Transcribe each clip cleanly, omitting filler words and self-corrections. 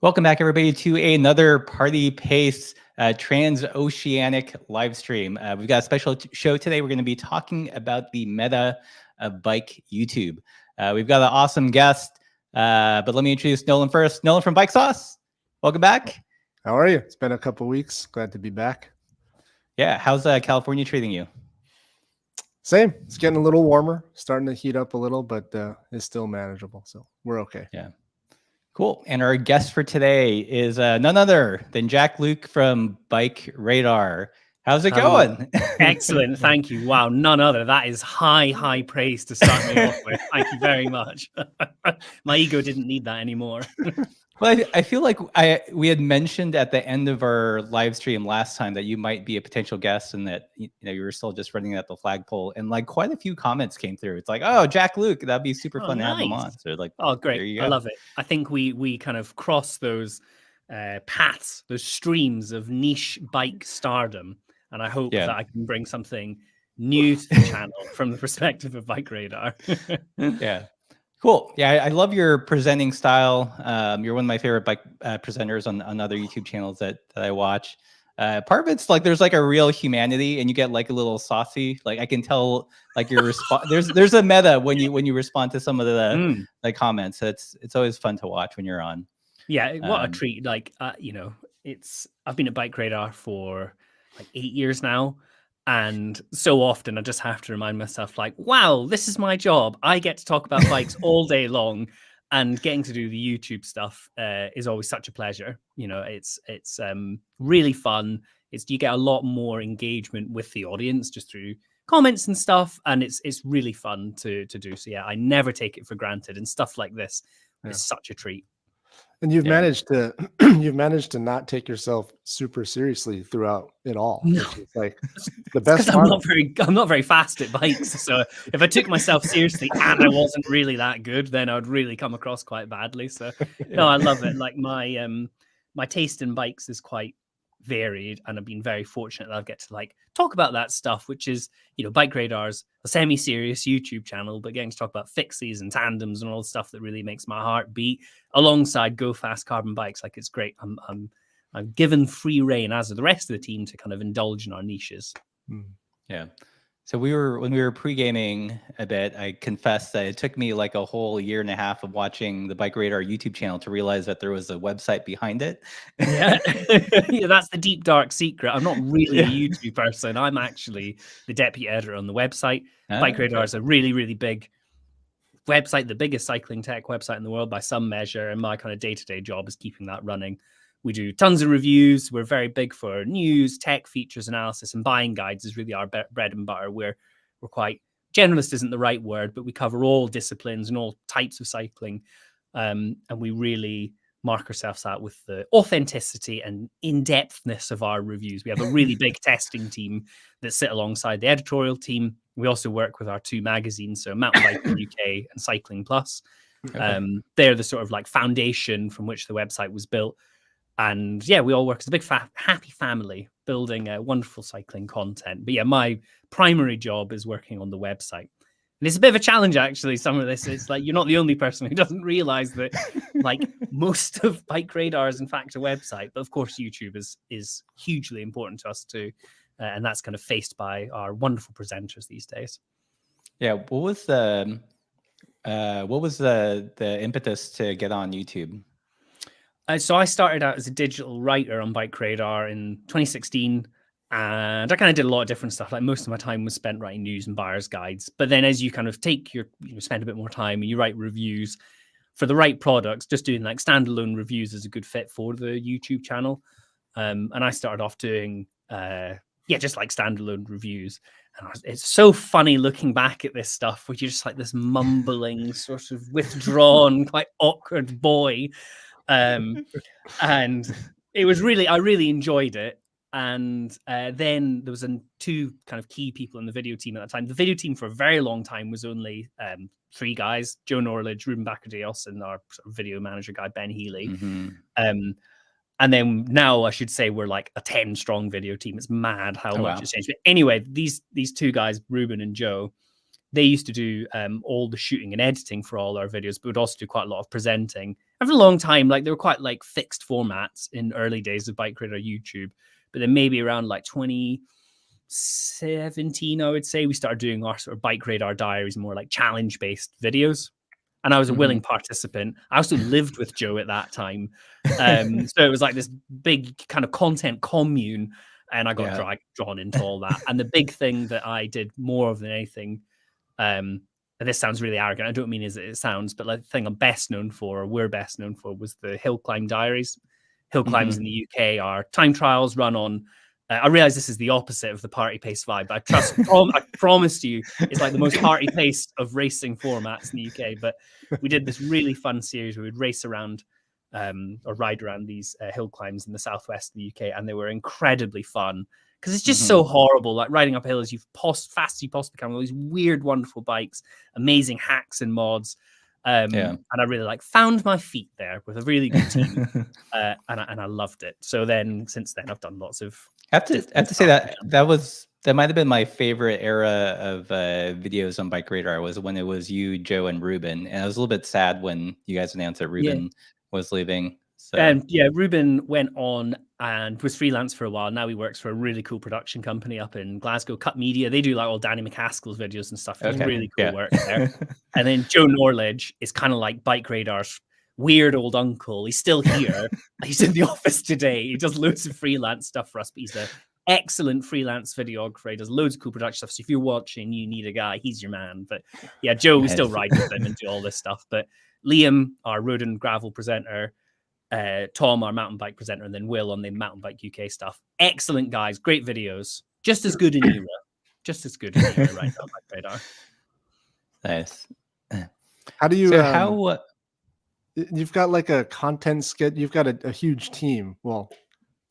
Welcome back, everybody, to another Party Pace transoceanic live stream. We've got a special show today. We're going to be talking about the meta of bike YouTube. We've got an awesome guest, but let me introduce Nolan first. Nolan from Bike Sauce. Welcome back. How are you? It's been a couple weeks. Glad to be back. Yeah, how's California treating you? Same. It's getting a little warmer, starting to heat up a little, but it's still manageable. So we're okay. Yeah. Cool. And our guest for today is none other than Jack Luke from BikeRadar. How's it going? Excellent. Thank you. Wow. None other. That is high praise to start me off with. Thank you very much. My ego didn't need that anymore. Well, I feel like we had mentioned at the end of our live stream last time that you might be a potential guest and that you were still just running at the flagpole, and like quite a few comments came through. It's like, oh, Jack Luke, that'd be super fun to have him on. So like, oh, great. I love it. I think we kind of cross those paths, those streams of niche bike stardom, and I hope that I can bring something new to the channel from the perspective of BikeRadar. Yeah. Cool. Yeah, I love your presenting style. You're one of my favorite bike presenters on other YouTube channels that I watch. Part of it's like there's like a real humanity, and you get like a little saucy. Like I can tell, like your response. There's a meta when you respond to some of the comments. It's always fun to watch when you're on. Yeah, what a treat! Like I've been at BikeRadar for like 8 years now. And so often I just have to remind myself, like, wow, this is my job. I get to talk about bikes all day long, and getting to do the YouTube stuff is always such a pleasure. It's really fun. You get a lot more engagement with the audience just through comments and stuff, and it's really fun to do. So yeah, I never take it for granted, and stuff like this is such a treat. And you've managed to not take yourself super seriously throughout it all. No. It's like the best. I'm not very fast at bikes, so if I took myself seriously and I wasn't really that good, then I would really come across quite badly. So no, I love it. Like my taste in bikes is quite varied, and I've been very fortunate that I get to like talk about that stuff, which is BikeRadar's a semi-serious YouTube channel, but getting to talk about fixies and tandems and all the stuff that really makes my heart beat alongside go fast carbon bikes. Like it's great. I'm given free rein, as are the rest of the team, to kind of indulge in our niches. Yeah. So when we were pre-gaming a bit, I confess that it took me like a whole year and a half of watching the BikeRadar YouTube channel to realize that there was a website behind it. Yeah, yeah, that's the deep dark secret. I'm not really a YouTube person. I'm actually the deputy editor on the website. BikeRadar is a really, really big website, the biggest cycling tech website in the world by some measure, and my kind of day-to-day job is keeping that running. We do tons of reviews. We're very big for news, tech, features, analysis, and buying guides is really our bread and butter. We're quite generalist, isn't the right word, but we cover all disciplines and all types of cycling. And we really mark ourselves out with the authenticity and in-depthness of our reviews. We have a really big testing team that sit alongside the editorial team. We also work with our two magazines, so Mountain Biking UK and Cycling Plus. They're the sort of like foundation from which the website was built. And yeah, we all work as a big happy family building wonderful cycling content. But yeah, my primary job is working on the website. And it's a bit of a challenge, actually, some of this. It's like you're not the only person who doesn't realize that like most of BikeRadar is in fact a website. But of course, YouTube is hugely important to us too. And that's kind of faced by our wonderful presenters these days. Yeah. What was the impetus to get on YouTube? So I started out as a digital writer on BikeRadar in 2016, and I kind of did a lot of different stuff. Like most of my time was spent writing news and buyer's guides. But then as you kind of spend a bit more time and you write reviews for the right products, just doing like standalone reviews is a good fit for the YouTube channel. And I started off doing, just like standalone reviews. And it's so funny looking back at this stuff, where you're just like this mumbling, sort of withdrawn, quite awkward boy. And it was I really enjoyed it. And then there was two kind of key people in the video team at that time. The video team for a very long time was only 3 guys: Joe Norledge, Ruben Bacadillos, and our sort of video manager guy, Ben Healy. And then now I should say we're like a 10-strong video team. It's mad how much it's changed. But anyway, these 2 guys, Ruben and Joe, they used to do all the shooting and editing for all our videos, but would also do quite a lot of presenting. And for a long time, like they were quite like fixed formats in early days of BikeRadar YouTube. But then maybe around like 2017, I would say, we started doing our sort of BikeRadar diaries, more like challenge-based videos. And I was a willing participant. I also lived with Joe at that time. So it was like this big kind of content commune. And I got drawn into all that. And the big thing that I did more of than anything, and this sounds really arrogant, I don't mean as it sounds, but like the thing I'm best known for, or we're best known for, was the hill climb diaries. Hill climbs in the UK are time trials run on. I realize this is the opposite of the party pace vibe, but I promise you, it's like the most party pace of racing formats in the UK. But we did this really fun series where we'd race around or ride around these hill climbs in the southwest of the UK, and they were incredibly fun because it's just so horrible, like riding up hills fast as you possibly can with all these weird, wonderful bikes, amazing hacks and mods. And I really like found my feet there with a really good team, and I loved it. So then, since then, I've done lots of. I have to say that might have been my favorite era of videos on BikeRadar, was when it was you, Joe, and Ruben. And I was a little bit sad when you guys announced that Ruben was leaving. So. And Ruben went on and was freelance for a while. Now he works for a really cool production company up in Glasgow, Cut Media. They do like all Danny McCaskill's videos and stuff. It's really cool work there. And then Joe Norledge is kind of like BikeRadar's weird old uncle. He's still here. He's in the office today. He does loads of freelance stuff for us, but he's an excellent freelance videographer. He does loads of cool production stuff. So if you're watching, you need a guy, he's your man. But yeah, Joe, we still ride with him and do all this stuff. But Liam, our road and gravel presenter, Tom, our mountain bike presenter, and then Will on the mountain bike UK stuff. Excellent guys, great videos. Just as good in era. Just as good in era right now, BikeRadar. Nice. How do you... So you've got like a content skit. You've got a huge team. Well,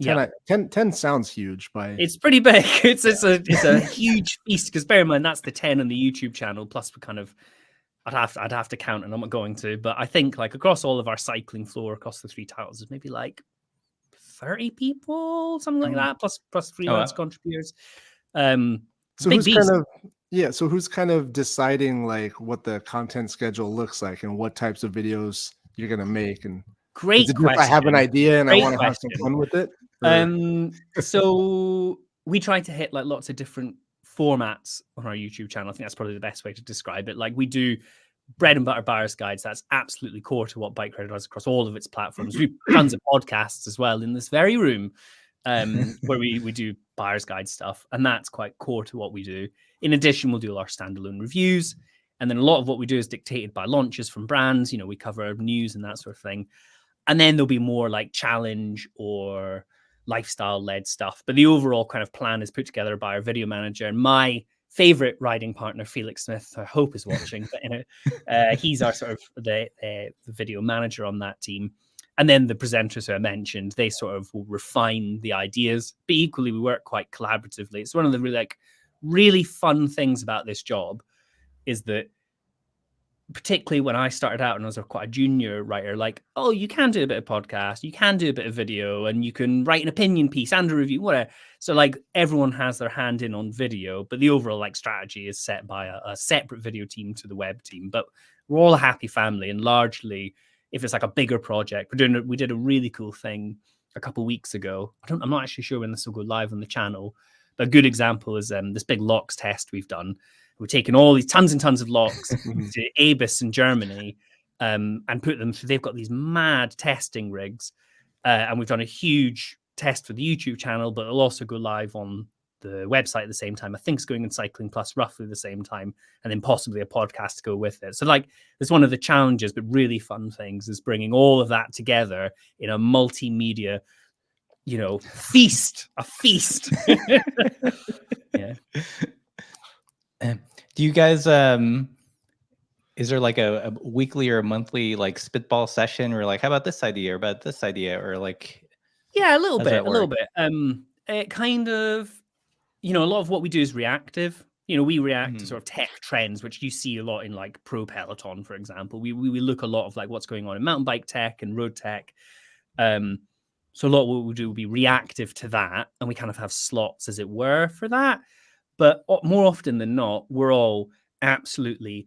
10 sounds huge. It's pretty big. It's a huge feast, because bear in mind that's the 10 on the YouTube channel. Plus we kind of, I'd have to count, and I'm not going to. But I think like across all of our cycling floor, across the 3 titles, there's maybe like 30 people, something like that. Plus freelance contributors. So who's kind of deciding like what the content schedule looks like and what types of videos you're gonna make? And great question. I have an idea and I want to have some fun with it. So we try to hit like lots of different formats on our YouTube channel. I think that's probably the best way to describe it. Like we do bread and butter buyer's guides. That's absolutely core to what BikeRadar does across all of its platforms. We do tons of podcasts as well in this very room, where we do buyer's guide stuff, and that's quite core to what we do. In addition, we'll do our standalone reviews, and then a lot of what we do is dictated by launches from brands. You know, we cover news and that sort of thing, and then there'll be more like challenge or lifestyle-led stuff. But the overall kind of plan is put together by our video manager, and my favorite riding partner, Felix Smith, I hope is watching, but he's our sort of the video manager on that team. And then the presenters who I mentioned, they sort of will refine the ideas, but equally we work quite collaboratively. It's one of the really fun things about this job is that, particularly when I started out and I was quite a junior writer, like, oh, you can do a bit of podcast, you can do a bit of video, and you can write an opinion piece and a review, whatever. So like everyone has their hand in on video, but the overall like strategy is set by a separate video team to the web team. But we're all a happy family, and largely, if it's like a bigger project, we did a really cool thing a couple of weeks ago. I'm not actually sure when this will go live on the channel, but a good example is this big locks test we've done. We've taken all these tons and tons of locks to Abus in Germany and put them through. They've got these mad testing rigs, and we've done a huge test for the YouTube channel, but it'll also go live on the website at the same time. I think it's going in Cycling Plus roughly the same time, and then possibly a podcast to go with it. So like it's one of the challenges, but really fun things is bringing all of that together in a multimedia, a feast. Yeah. Do you guys is there like a weekly or a monthly like spitball session, or like how about this idea or about this idea, or like a little bit. It kind of, a lot of what we do is reactive. We react to sort of tech trends, which you see a lot in like Pro Peloton, for example. We look a lot of like what's going on in mountain bike tech and road tech. So a lot of what we do will be reactive to that, and we kind of have slots, as it were, for that. But more often than not, we're all absolutely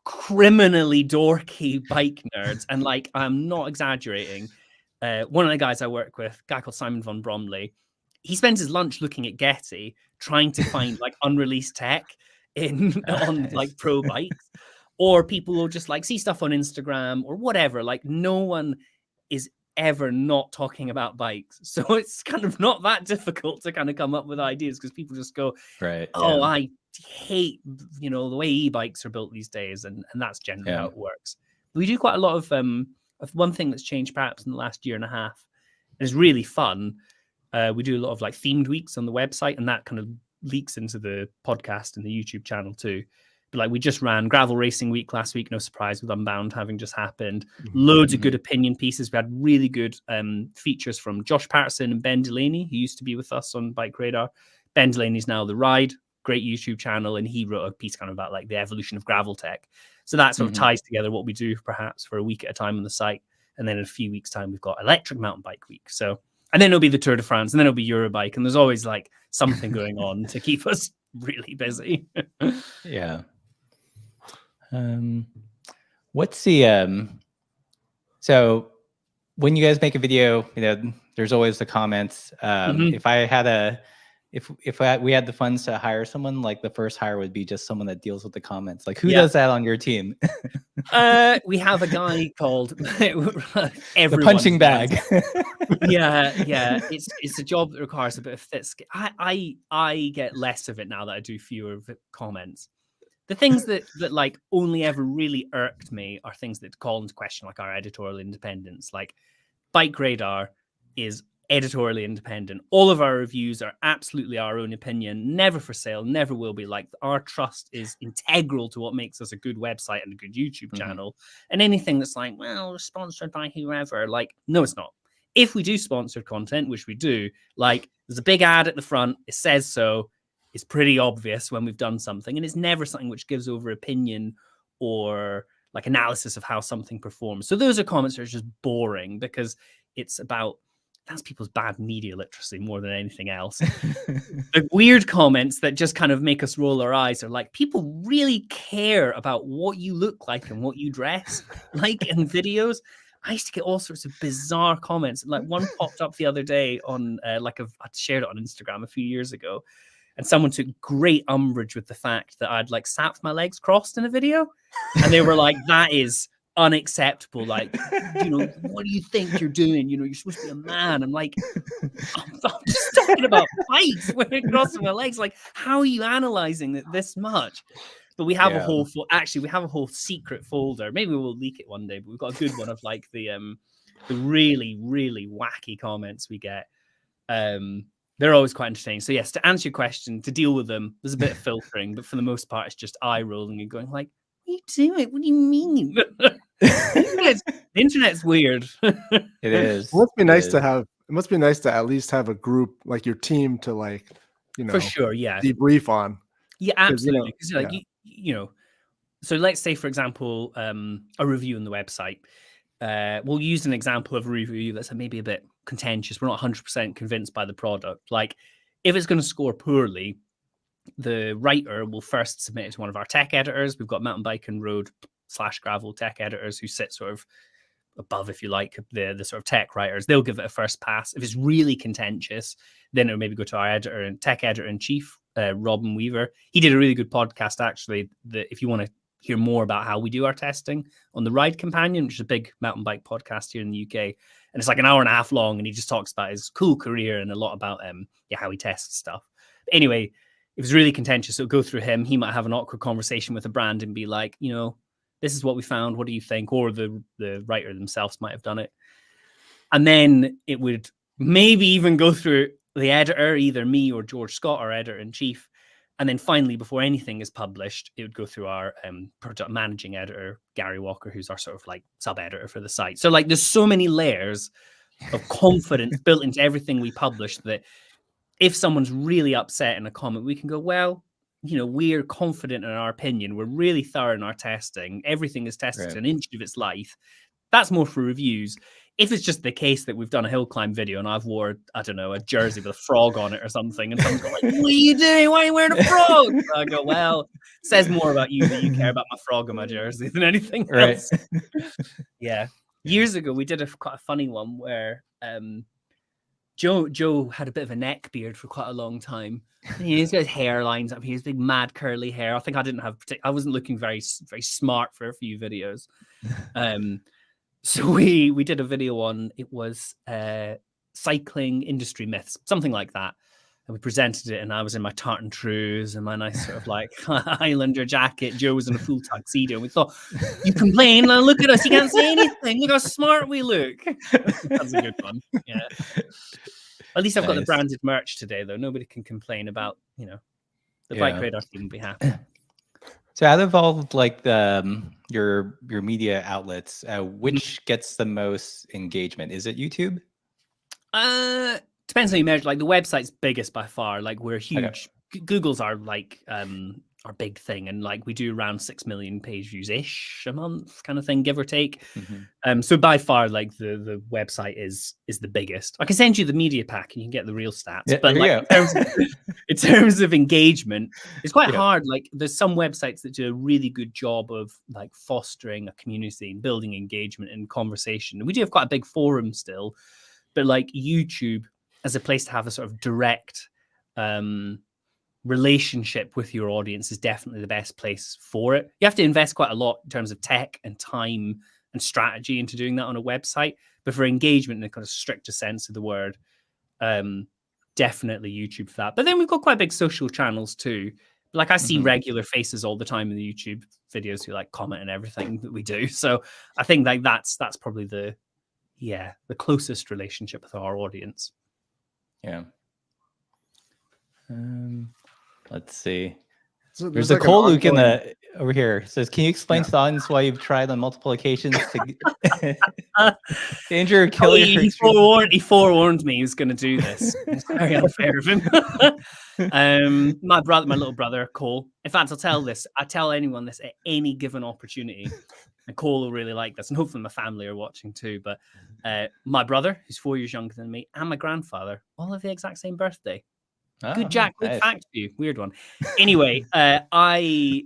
criminally dorky bike nerds. And like, I'm not exaggerating. One of the guys I work with, a guy called Simon von Bromley, he spends his lunch looking at Getty, trying to find like unreleased tech on like pro bikes, or people will just like see stuff on Instagram or whatever. Like, no one is ever not talking about bikes, so it's kind of not that difficult to kind of come up with ideas, because people just go, right, oh, I hate, you know, the way e-bikes are built these days, and that's generally how it works. We do quite a lot of one thing that's changed perhaps in the last year and a half, and it's really fun. We do a lot of like themed weeks on the website, and that kind of leaks into the podcast and the YouTube channel too. But like, we just ran Gravel Racing Week last week, no surprise, with Unbound having just happened. Loads of good opinion pieces. We had really good features from Josh Patterson and Ben Delaney, who used to be with us on BikeRadar. Ben Delaney's now The Ride, great YouTube channel, and he wrote a piece kind of about like the evolution of gravel tech. So that sort of ties together what we do perhaps for a week at a time on the site. And then in a few weeks' time, we've got Electric Mountain Bike Week. So, and then it'll be the Tour de France, and then it'll be Eurobike, and there's always like something going on to keep us really busy. Yeah. What's the so when you guys make a video, you know, there's always the comments. If I had we had the funds to hire someone, like the first hire would be just someone that deals with the comments. Like, who does that on your team? We have a guy called the punching bag. yeah, it's a job that requires a bit of thick skin. I get less of it now that I do fewer comments. The things that like only ever really irked me are things that call into question like our editorial independence. Like, BikeRadar is editorially independent. All of our reviews are absolutely our own opinion, never for sale, never will be. Like, our trust is integral to what makes us a good website and a good YouTube channel. And anything that's like, well, we're sponsored by whoever, like, no, it's not. If we do sponsored content, which we do, like, there's a big ad at the front, it says so. It's pretty obvious when we've done something, and it's never something which gives over opinion or like analysis of how something performs. So those are comments that are just boring, because it's about, that's people's bad media literacy more than anything else. The weird comments that just kind of make us roll our eyes are like, people really care about what you look like and what you dress like in videos. I used to get all sorts of bizarre comments. Like, one popped up the other day on I shared it on Instagram a few years ago. And someone took great umbrage with the fact that I'd like sat with my legs crossed in a video. And they were like, that is unacceptable. Like, you know, what do you think you're doing? You know, you're supposed to be a man. I'm like, I'm just talking about bikes when crossing my legs. Like, how are you analyzing it this much? But we have a whole, we have a whole secret folder. Maybe we'll leak it one day, but we've got a good one of like the really, really wacky comments we get. They're always quite entertaining. So yes, to answer your question, to deal with them, there's a bit of filtering, but for the most part, it's just eye rolling and going like, "What are you doing? What do you mean?" The internet's weird. It is. It must be nice to have. It must be nice to at least have a group like your team to, like, you know, For sure, yeah, debrief on. yeah, absolutely. Because like you know, so let's say for example, a review on the website. We'll use an example of a review that's maybe a bit contentious. We're not 100% convinced by the product. Like, if it's going to score poorly, the writer will first submit it to one of our tech editors. We've got mountain bike and road / gravel tech editors who sit sort of above, if you like, the sort of tech writers. They'll give it a first pass. If it's really contentious, then it'll maybe go to our editor and tech editor in chief, Robin Weaver. He did a really good podcast actually, that if you want to hear more about how we do our testing, on the Ride Companion, which is a big mountain bike podcast here in the UK. And it's like an hour and a half long, and he just talks about his cool career and a lot about how he tests stuff. But anyway, if it's really contentious, it'll go through him. He might have an awkward conversation with a brand and be like, you know, this is what we found. What do you think? Or the writer themselves might have done it. And then it would maybe even go through the editor, either me or George Scott, our editor-in-chief. And then finally, before anything is published, it would go through our product managing editor, Gary Walker, who's our sort of like sub-editor for the site. So like, there's so many layers of confidence built into everything we publish that if someone's really upset in a comment, we can go, well, you know, we're confident in our opinion. We're really thorough in our testing. Everything is tested to an inch of its life. That's more for reviews. If it's just the case that we've done a hill climb video and I've wore, I don't know, a jersey with a frog on it or something, and someone's going like, what are you doing? Why are you wearing a frog? And I go, well, it says more about you that you care about my frog on my jersey than anything else. Yeah. Years ago, we did quite a funny one where Joe had a bit of a neck beard for quite a long time. He's got his hairlines up here, his big mad curly hair. I think I wasn't looking very, very smart for a few videos. So we did a video on, it was cycling industry myths, something like that. And we presented it, and I was in my tartan trews and my nice sort of like Highlander jacket. Joe was in a full tuxedo. And we thought, you complain, now look at us, you can't say anything. Look how smart we look. That's a good one. Yeah. At least I've got the branded merch today, though. Nobody can complain about, the BikeRadar team will be happy. So out of all like your media outlets, which gets the most engagement? Is it YouTube? Depends how you measure. Like the website's biggest by far. Like we're huge. Okay. Google's our like our big thing, and like we do around 6 million page views ish a month, kind of thing, give or take. So by far, like the website is the biggest. I can send you the media pack and you can get the real stats. Yeah, but like in terms of engagement, it's quite hard. Like there's some websites that do a really good job of like fostering a community and building engagement and conversation. And we do have quite a big forum still, but like YouTube as a place to have a sort of direct relationship with your audience is definitely the best place for it. You have to invest quite a lot in terms of tech and time and strategy into doing that on a website. But for engagement in a kind of stricter sense of the word, definitely YouTube for that. But then we've got quite big social channels too. Like I see regular faces all the time in the YouTube videos who like comment on everything that we do. So I think like that's probably the closest relationship with our audience. Yeah. Let's see. So there's a like Cole Luke over here. It says, can you explain to the audience why you've tried on multiple occasions to injure or kill your he forewarned me he was going to do this. It's very unfair of him. My little brother, Cole. In fact, I tell anyone this at any given opportunity. And Cole will really like this, and hopefully my family are watching too. But my brother, who's 4 years younger than me, and my grandfather all have the exact same birthday. Good Jack, good fact for you. Weird one. Anyway, I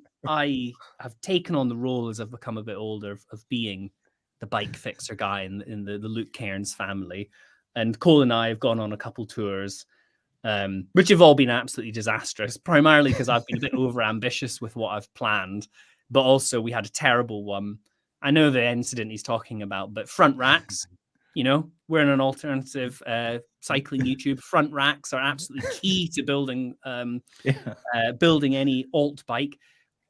have taken on the role as I've become a bit older of being the bike fixer guy in the Luke Cairns family. And Cole and I have gone on a couple tours, which have all been absolutely disastrous, primarily because I've been a bit over ambitious with what I've planned. But also we had a terrible one. I know the incident he's talking about, but front racks, we're in an alternative cycling YouTube. Front racks are absolutely key to building any alt bike.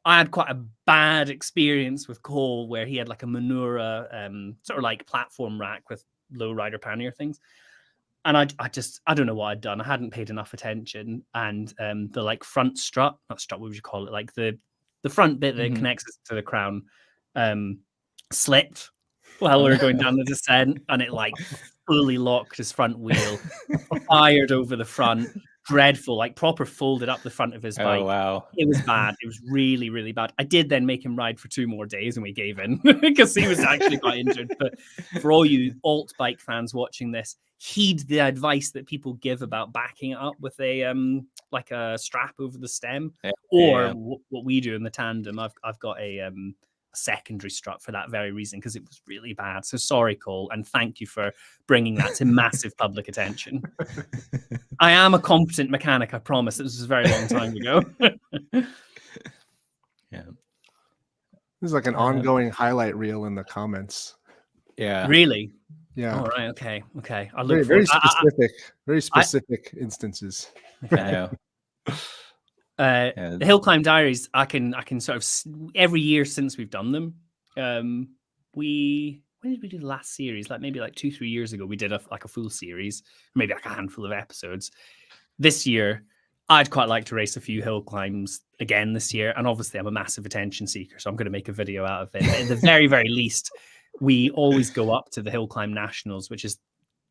I had quite a bad experience with Cole where he had like a Manura sort of like platform rack with low rider pannier things. And I don't know what I'd done. I hadn't paid enough attention. And the like front strut, not strut, what would you call it? Like the front bit that connects us to the crown slipped while we were going down the descent, and it like fully locked his front wheel, fired over the front, dreadful, like proper folded up the front of his bike. Oh, wow. It was bad. It was really, really bad. I did then make him ride for 2 more days and we gave in because he was actually quite injured. But for all you alt bike fans watching this, heed the advice that people give about backing it up with a like a strap over the stem, or what we do in the Tandem. I've got a secondary strut for that very reason, because it was really bad. So sorry, Cole, and thank you for bringing that to massive public attention. I am a competent mechanic, I promise. This was a very long time ago. Yeah, this is like an ongoing highlight reel in the comments. Yeah, really. Yeah. All right. Okay. I look very specific instances. Okay. I know. The Hill Climb Diaries, I can sort of every year since we've done them. When did we do the last series? Like maybe like 2-3 years ago, we did a full series, maybe like a handful of episodes. This year, I'd quite like to race a few hill climbs again this year, and obviously I'm a massive attention seeker, so I'm going to make a video out of it. At the very, very least, we always go up to the Hill Climb Nationals, which is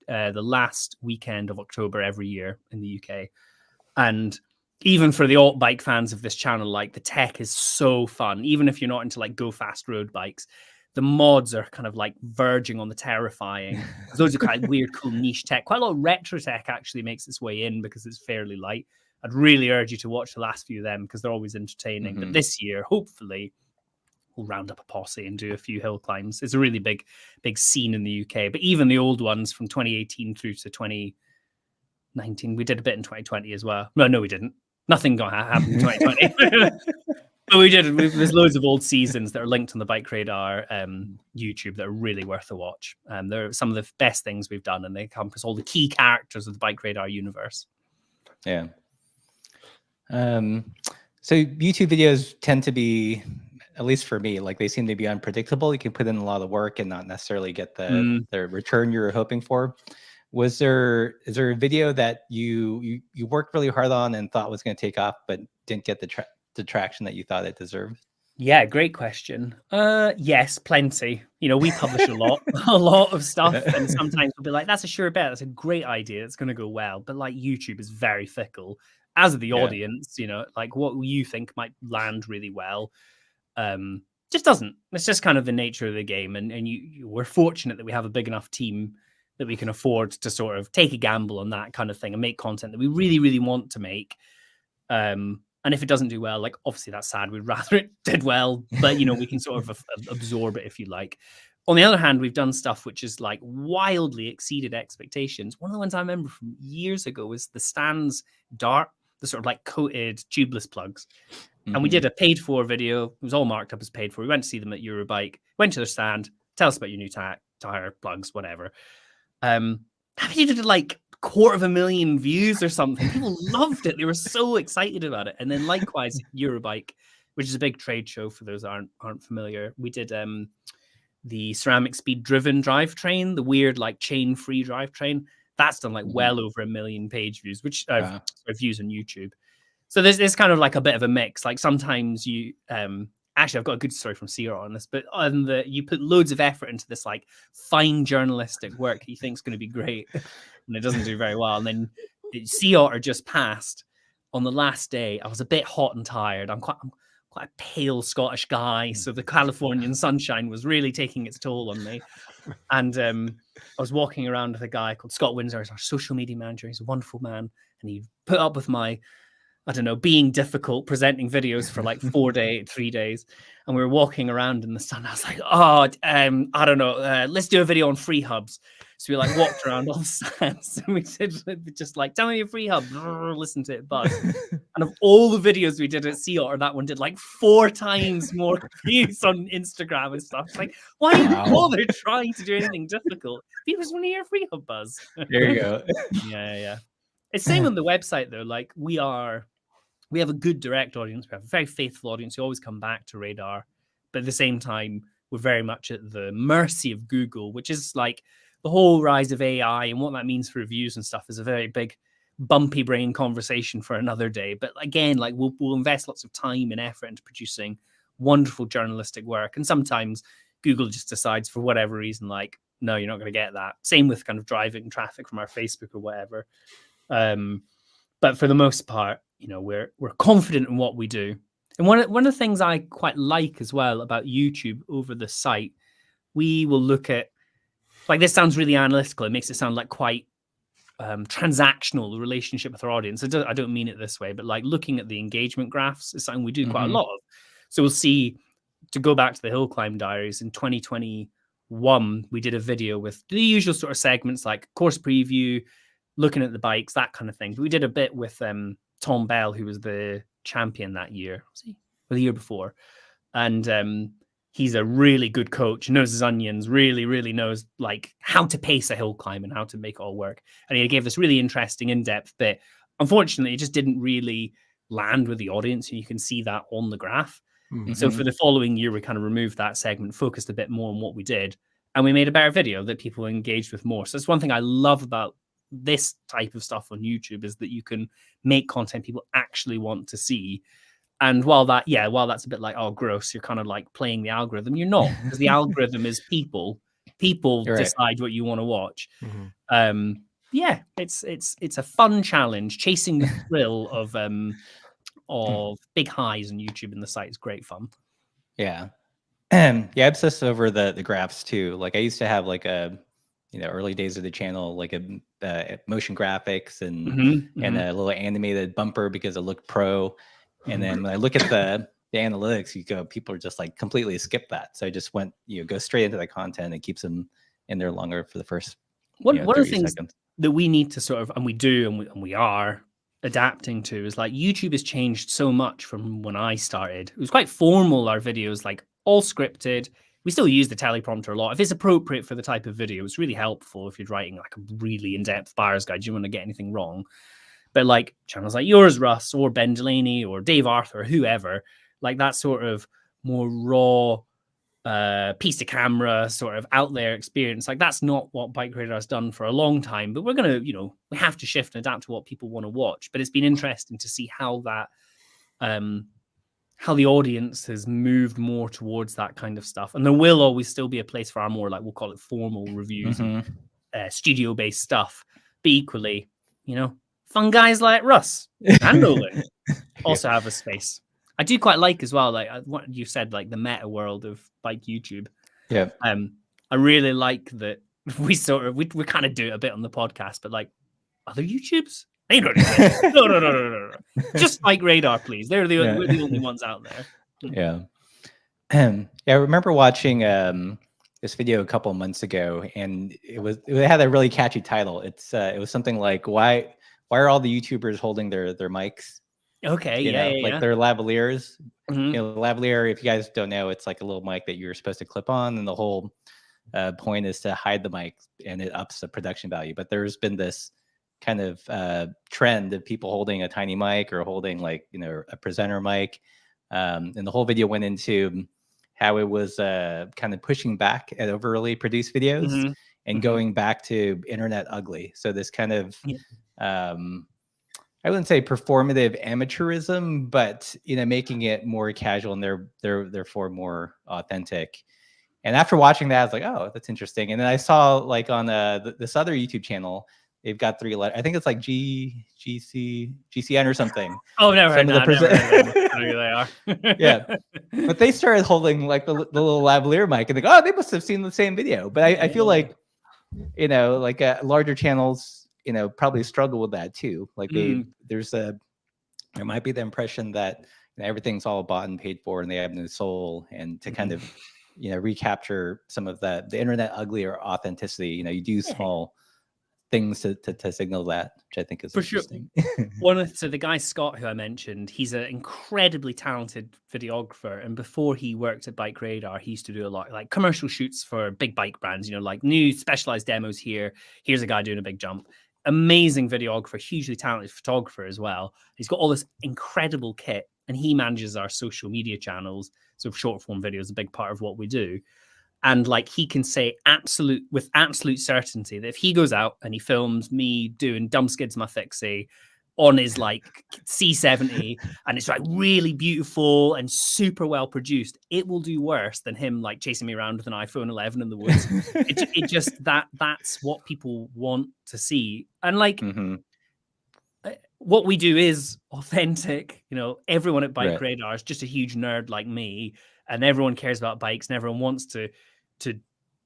the last weekend of October every year in the UK, and even for the alt bike fans of this channel, like the tech is so fun. Even if you're not into like go fast road bikes, The mods are kind of like verging on the terrifying. Those are kind of weird, cool niche tech. Quite a lot of retro tech actually makes its way in because it's fairly light. I'd really urge you to watch the last few of them because they're always entertaining. But this year, hopefully, we'll round up a posse and do a few hill climbs. It's a really big scene in the UK. But even the old ones from 2018 through to 2019, we did a bit in 2020 as well. No, we didn't. Nothing got happened in 2020. But we did. There's loads of old seasons that are linked on the BikeRadar YouTube that are really worth a watch. They're some of the best things we've done, and they encompass all the key characters of the BikeRadar universe. Yeah. So YouTube videos tend to be, at least for me, like they seem to be unpredictable. You can put in a lot of work and not necessarily get the return you're hoping for. Is there a video that you worked really hard on and thought was going to take off, but didn't get the traction that you thought it deserved? Yeah, great question. Yes, plenty. We publish a lot of stuff, and sometimes we'll be like, that's a sure bet. That's a great idea. It's going to go well. But like YouTube is very fickle, as are the audience, like what you think might land really well. Just doesn't. It's just kind of the nature of the game. And we're fortunate that we have a big enough team that we can afford to sort of take a gamble on that kind of thing and make content that we really, really want to make. And if it doesn't do well, like obviously that's sad. We'd rather it did well, but we can sort of absorb it if you like. On the other hand, we've done stuff which is like wildly exceeded expectations. One of the ones I remember from years ago was the Stans Dart, the sort of like coated tubeless plugs. And we did a paid for video. It was all marked up as paid for. We went to see them at Eurobike, went to their stand, tell us about your new tire plugs, whatever. I mean, you did like 250,000 views or something. People loved it. They were so excited about it. And then likewise, Eurobike, which is a big trade show for those that aren't familiar, we did the ceramic speed driven drivetrain, the weird like chain free drivetrain. That's done like well over 1 million page views, which views on YouTube. So there's kind of like a bit of a mix. Like sometimes you actually, I've got a good story from Sea Otter on this, but you put loads of effort into this like fine journalistic work you think is going to be great, and it doesn't do very well. And then Sea Otter just passed on the last day. I was a bit hot and tired. I'm quite a pale Scottish guy, so the Californian sunshine was really taking its toll on me. And I was walking around with a guy called Scott Windsor, who's our social media manager. He's a wonderful man, and he put up with my, I don't know, being difficult, presenting videos for like 3 days. And we were walking around in the sun. I was like, I don't know, let's do a video on free hubs. So we like walked around all the stands and we did just like, tell me your free hub, listen to it buzz. And of all the videos we did at Sea Otter, that one did like 4 times more views on Instagram and stuff. It's like, why even bother trying to do anything difficult? People just want to hear free hub buzz. There you go. Yeah. It's same on the website though. Like we have a good direct audience. We have a very faithful audience who always come back to Radar. But at the same time, we're very much at the mercy of Google, which is like the whole rise of AI and what that means for reviews and stuff is a very big bumpy brain conversation for another day. But again, like we'll invest lots of time and effort into producing wonderful journalistic work. And sometimes Google just decides for whatever reason, like, no, you're not going to get that. Same with kind of driving traffic from our Facebook or whatever. But for the most part, we're confident in what we do. And one of the things I quite like as well about YouTube over the site, we will look at, like, this sounds really analytical. It makes it sound like quite transactional, the relationship with our audience. I don't mean it this way, but like looking at the engagement graphs is something we do quite a lot of. So we'll see, to go back to the Hill Climb Diaries, in 2021, we did a video with the usual sort of segments like course preview, looking at the bikes, that kind of thing. But we did a bit with Tom Bell, who was the champion that year, or the year before. And he's a really good coach, knows his onions, really, really knows like how to pace a hill climb and how to make it all work. And he gave this really interesting in-depth bit. Unfortunately, it just didn't really land with the audience. And you can see that on the graph. So for the following year, we kind of removed that segment, focused a bit more on what we did. And we made a better video that people engaged with more. So it's one thing I love about this type of stuff on YouTube, is that you can make content people actually want to see. And while that's a bit like, oh, gross, you're kind of like playing the algorithm, you're not, because the algorithm is people decide what you want to watch. It's a fun challenge. Chasing the thrill of big highs on YouTube, and the site is great fun. Yeah. Yeah, I obsess over the graphs too. Like I used to have like early days of the channel, like a motion graphics and a little animated bumper because it looked pro. And then when I look at the analytics, people are just like completely skip that. So I just went, go straight into the content. It keeps them in there longer for the first one of the things seconds that we need to sort of, and we do, and we are adapting to, is like YouTube has changed so much from when I started. It was quite formal, our videos, like all scripted. We still use the teleprompter a lot. If it's appropriate for the type of video, it's really helpful if you're writing like a really in-depth buyer's guide. You don't want to get anything wrong. But like channels like yours, Russ, or Ben Delaney, or Dave Arthur, whoever, like that sort of more raw piece to camera sort of out there experience, like that's not what BikeRadar has done for a long time. But we're gonna, we have to shift and adapt to what people want to watch. But it's been interesting to see how that how the audience has moved more towards that kind of stuff. And there will always still be a place for our more, like, we'll call it formal reviews, studio based stuff. But equally, fun guys like Russ and Nolan also have a space. I do quite like as well, like what you said, like the meta world of bike YouTube. Yeah. I really like that we we kind of do it a bit on the podcast, but like other YouTubes, they don't exist. No. Just BikeRadar, please. We're the only ones out there. Yeah. I remember watching this video a couple of months ago, and it had a really catchy title. It was something like why are all the YouTubers holding their mics? Okay, like their lavaliers. Mm-hmm. The lavalier, if you guys don't know, it's like a little mic that you're supposed to clip on, and the whole point is to hide the mic, and it ups the production value. But there's been this kind of trend of people holding a tiny mic or holding like a presenter mic, and the whole video went into how it was kind of pushing back at overly produced videos and going back to internet ugly. So this kind of I wouldn't say performative amateurism, but making it more casual and therefore more authentic. And after watching that, I was like, oh, that's interesting. And then I saw like on this other YouTube channel, they've got 3 letters. I think it's like GCN or something. Oh, never heard that. There they are. Yeah, but they started holding like the little lavalier mic, and they go, oh, they must have seen the same video. But I feel like like larger channels probably struggle with that too. Like there might be the impression that everything's all bought and paid for and they have no soul, and to kind of recapture some of the internet ugly or authenticity, you do small things to signal that, which I think is for interesting. Sure. So the guy Scott who I mentioned, he's an incredibly talented videographer, and before he worked at BikeRadar, he used to do a lot like commercial shoots for big bike brands, like new specialized demos here. Here's a guy doing a big jump. Amazing videographer, hugely talented photographer as well. He's got all this incredible kit, and he manages our social media channels. So short form video is a big part of what we do. And like he can say with absolute certainty that if he goes out and he films me doing dumb skids my fixie on his like C70 and it's like really beautiful and super well produced, it will do worse than him like chasing me around with an iPhone 11 in the woods. it just that's what people want to see. And like what we do is authentic. Everyone at BikeRadar is just a huge nerd like me, and everyone cares about bikes and everyone wants to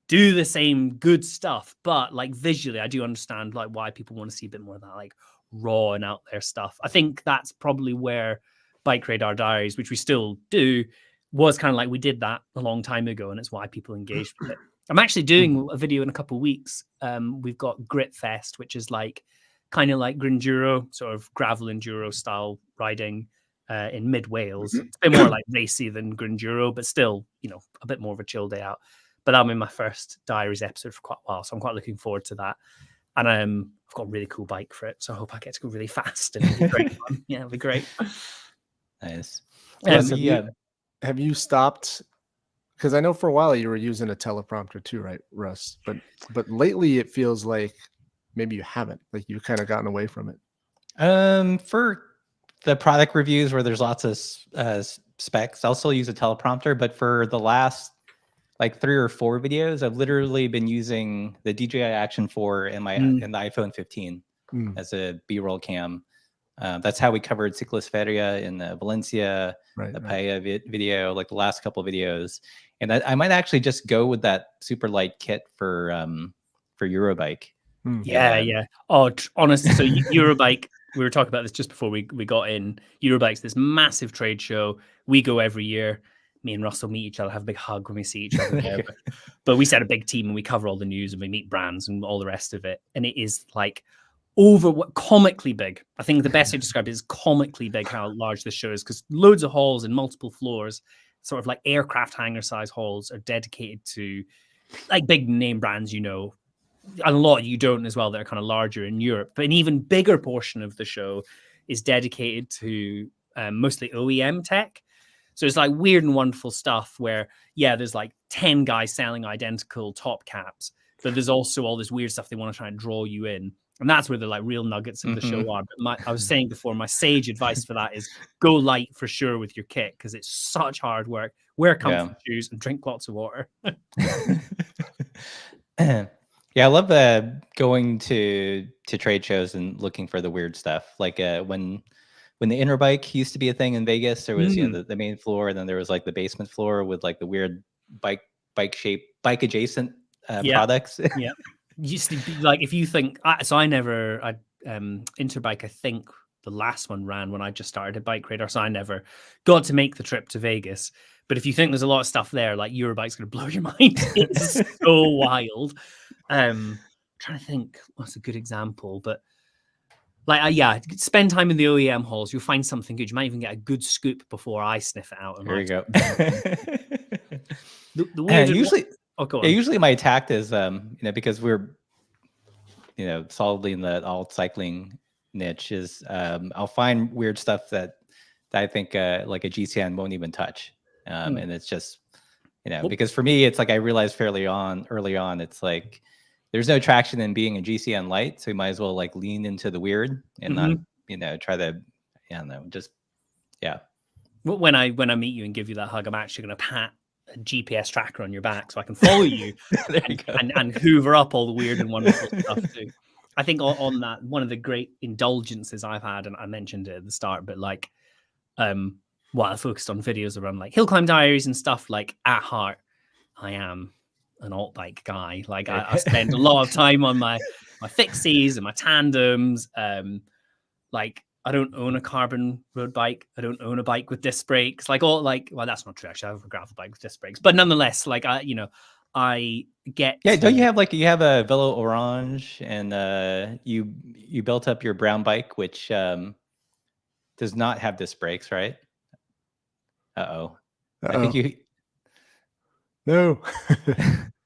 do the same good stuff. But like visually, I do understand like why people want to see a bit more of that like raw and out there stuff. I think that's probably where BikeRadar Diaries, which we still do, was kind of like we did that a long time ago, and it's why people engaged with it. I'm actually doing a video in a couple of weeks. We've got Grit Fest, which is like kind of like Grinduro, sort of gravel enduro style riding in mid Wales. It's a bit more like racy than Grinduro, but still, a bit more of a chill day out. But that'll be my first Diaries episode for quite a while, so I'm quite looking forward to that. And I've got a really cool bike for it, so I hope I get to go really fast. And it'll be great fun. Yeah, it'll be great. Nice. Have you stopped? Because I know for a while you were using a teleprompter too, right, Russ? But lately it feels like maybe you haven't. Like you've kind of gotten away from it. For the product reviews where there's lots of specs, I'll still use a teleprompter. But for the last like 3 or 4 videos, I've literally been using the DJI Action 4 in the iPhone 15 as a B-roll cam. That's how we covered Ciclisferia in Valencia, Right. the Paella video, like the last couple of videos. And I might actually just go with that super light kit for Eurobike. Yeah. Oh, honestly, so Eurobike, we were talking about this just before we got in. Eurobike's this massive trade show. We go every year. Me and Russell meet each other, have a big hug when we see each other there. But we set a big team and we cover all the news and we meet brands and all the rest of it. And it is like comically big. I think the best way to describe it is comically big how large this show is, because loads of halls and multiple floors, sort of like aircraft hangar size halls, are dedicated to like big name brands, and a lot you don't as well that are kind of larger in Europe. But an even bigger portion of the show is dedicated to mostly OEM tech. So it's like weird and wonderful stuff where, there's like 10 guys selling identical top caps, but there's also all this weird stuff they want to try and draw you in. And that's where the like real nuggets of the show are. But I was saying before, my sage advice for that is go light for sure with your kit, because it's such hard work. Wear comfy shoes and drink lots of water. Yeah, I love going to trade shows and looking for the weird stuff. Like when the Interbike used to be a thing in Vegas, there was the main floor, and then there was like the basement floor with like the weird bike adjacent products. Yeah, used to be like, if you think Interbike, I think the last one ran when I just started at BikeRadar, so I never got to make the trip to Vegas. But if you think there's a lot of stuff there, like Eurobike's going to blow your mind. It's so wild. Trying to think what's a good example, but like spend time in the OEM halls. You'll find something good. You might even get a good scoop before I sniff it out. There you go. the weird usually, go on. Usually my tact is because we're solidly in the alt cycling niche, is I'll find weird stuff that I think like a GCN won't even touch, and it's just because for me it's like I realized early on it's like there's no traction in being a GCN light, so you might as well like lean into the weird and not try to When I meet you and give you that hug, I'm actually going to pat a GPS tracker on your back so I can follow you, and hoover up all the weird and wonderful stuff too. I think on that, one of the great indulgences I've had, and I mentioned it at the start, but like while I focused on videos around like hill climb diaries and stuff, like at heart I am an alt bike guy. Like I spend a lot of time on my fixies and my tandems. Like I don't own a carbon road bike. I don't own a bike with disc brakes. Well, that's not true. Actually, I have a gravel bike with disc brakes, but nonetheless, like I get. Yeah, don't you have a Velo Orange, and you built up your brown bike, which does not have disc brakes, right? I think you. No.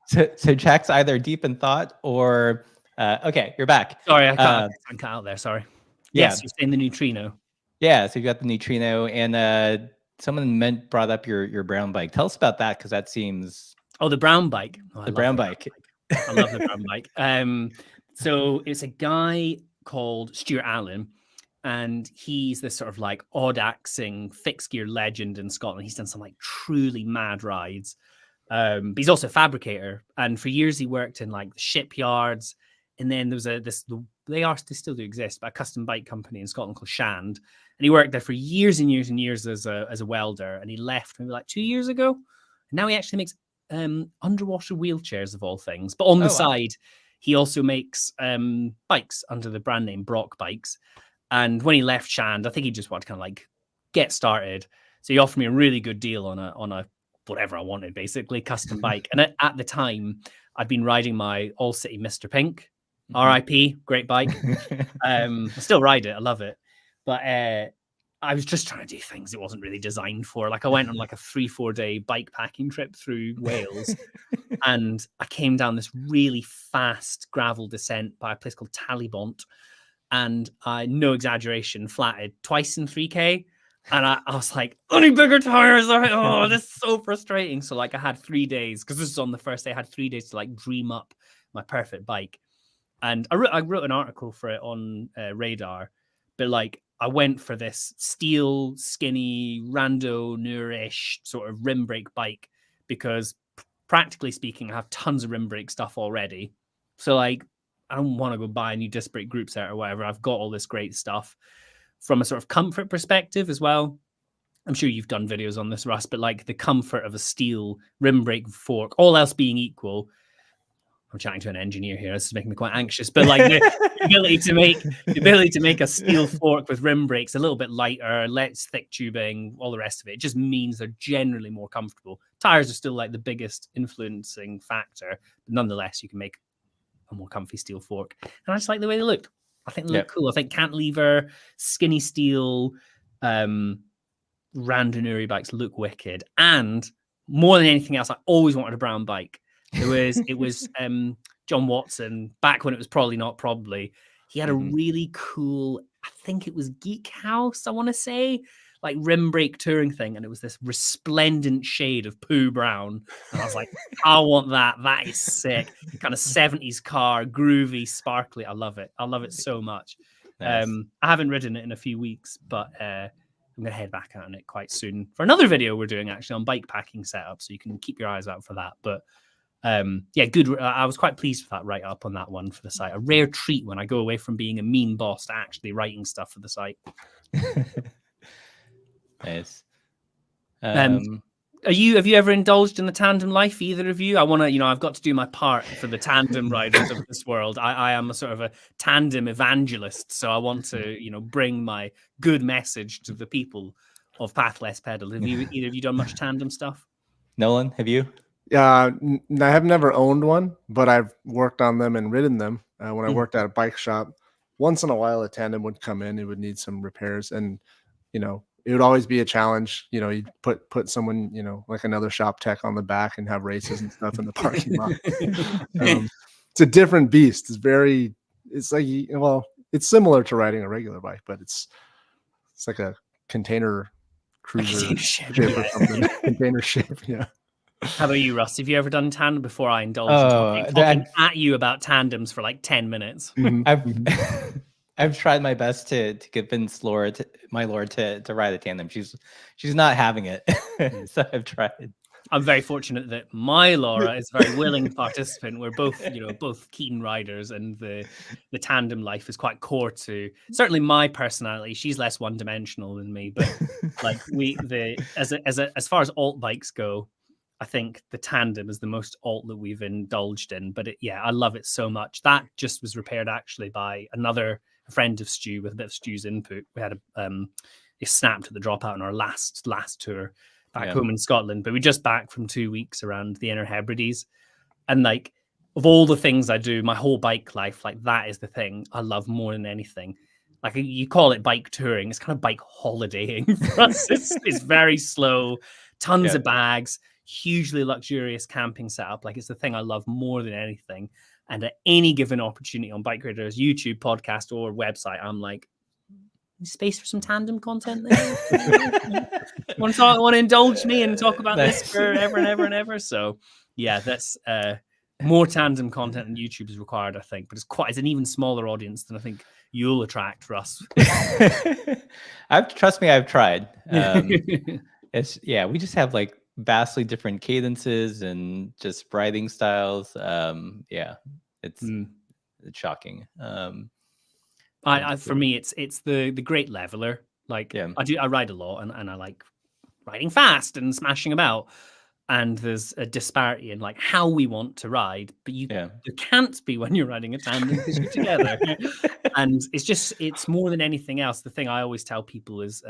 So Jack's either deep in thought or okay, you're back. Sorry, I cut out there. Sorry. Yeah. Yes, you're saying the neutrino. Yeah, so you got the neutrino, and someone brought up your brown bike. Tell us about that, because that seems. Oh, the brown bike. The brown bike. I love the brown bike. So it's a guy called Stuart Allen, and he's this sort of like odd axing fixed gear legend in Scotland. He's done some like truly mad rides. But he's also a fabricator, and for years he worked in like the shipyards. And then there was they still do exist, but a custom bike company in Scotland called Shand, and he worked there for years and years and years as a welder. And he left maybe like 2 years ago. And now he actually makes underwater wheelchairs of all things. But on the side, he also makes bikes under the brand name Brock Bikes. And when he left Shand, I think he just wanted to kind of like get started. So he offered me a really good deal on a whatever I wanted, basically custom bike. And at the time, I'd been riding my All City Mr. Pink. RIP, great bike. I still ride it. I love it. But I was just trying to do things it wasn't really designed for. Like I went on like a 3-4 day bike packing trip through Wales, and I came down this really fast gravel descent by a place called Talibont, and I, no exaggeration, flatted twice in 3K. And I was like, only bigger tires. Oh, this is so frustrating. So like I had 3 days, because this is on the first day, I had 3 days to like dream up my perfect bike. And I wrote an article for it on Radar, but like I went for this steel, skinny, rando, neurish sort of rim brake bike, because practically speaking, I have tons of rim brake stuff already. So like, I don't want to go buy a new disc brake group set or whatever. I've got all this great stuff. from a sort of comfort perspective as well. I'm sure you've done videos on this, Russ, but like the comfort of a steel rim brake fork, all else being equal. I'm chatting to an engineer here. This is making me quite anxious, but like the ability to make a steel fork with rim brakes a little bit lighter, less thick tubing, all the rest of it, just means they're generally more comfortable. Tires are still like the biggest influencing factor, but nonetheless, you can make a more comfy steel fork. And I just like the way they look. I think they look cool. I think cantilever, skinny steel, Randonuri bikes look wicked. And more than anything else, I always wanted a brown bike. It was John Watson, back when it was probably. He had a really cool, I think it was Geek House, I want to say, like rim brake touring thing. And it was this resplendent shade of poo brown. And I was like, I want that. That is sick. Kind of 70s car, groovy, sparkly. I love it. I love it so much. Nice. I haven't ridden it in a few weeks, but I'm going to head back on it quite soon for another video we're doing actually on bike packing setup. So you can keep your eyes out for that. But good. I was quite pleased with that write-up on that one for the site. A rare treat when I go away from being a mean boss to actually writing stuff for the site. Nice. Have you ever indulged in the tandem life, either of you? I want to, I've got to do my part for the tandem riders of this world. I am a sort of a tandem evangelist, so I want to, bring my good message to the people of Path Less Pedal. Have you either of you done much tandem stuff? Nolan, have you? I have never owned one, but I've worked on them and ridden them. When I worked at a bike shop, once in a while a tandem would come in. It would need some repairs, and it would always be a challenge. You'd put someone, like another shop tech on the back and have races and stuff in the parking lot. It's a different beast. It's similar to riding a regular bike, but it's like a container cruiser ship or something. Container ship, yeah. How about you, Russ? Have you ever done tandem before I indulge talking at you about tandems for like 10 minutes? I've tried my best to convince my Laura to ride a tandem. She's not having it. So I've tried. I'm very fortunate that my Laura is a very willing participant. We're both, both keen riders, and the tandem life is quite core to certainly my personality. She's less one-dimensional than me, but like as far as alt bikes go, I think the tandem is the most alt that we've indulged in. But I love it so much. That just was repaired actually by a friend of Stu with a bit of Stu's input. We had it snapped at the dropout on our last tour back home in Scotland. But we just back from 2 weeks around the Inner Hebrides, and like of all the things I do, my whole bike life, like that is the thing I love more than anything. Like you call it bike touring, it's kind of bike holidaying for us. It's very slow, tons of bags, hugely luxurious camping setup. Like it's the thing I love more than anything. And at any given opportunity on BikeRadar's YouTube, podcast, or website, I'm like, space for some tandem content there? want to indulge me and talk about this forever and ever and ever? So yeah, that's more tandem content than YouTube is required, I think. But it's an even smaller audience than I think you'll attract, Russ. Trust me, I've tried. We just have like vastly different cadences and just riding styles. It's shocking. For me, it's the great leveler. Like I ride a lot, and I like riding fast and smashing about. And there's a disparity in like how we want to ride, but you can't be when you're riding a tandem because you're together. And it's more than anything else. The thing I always tell people is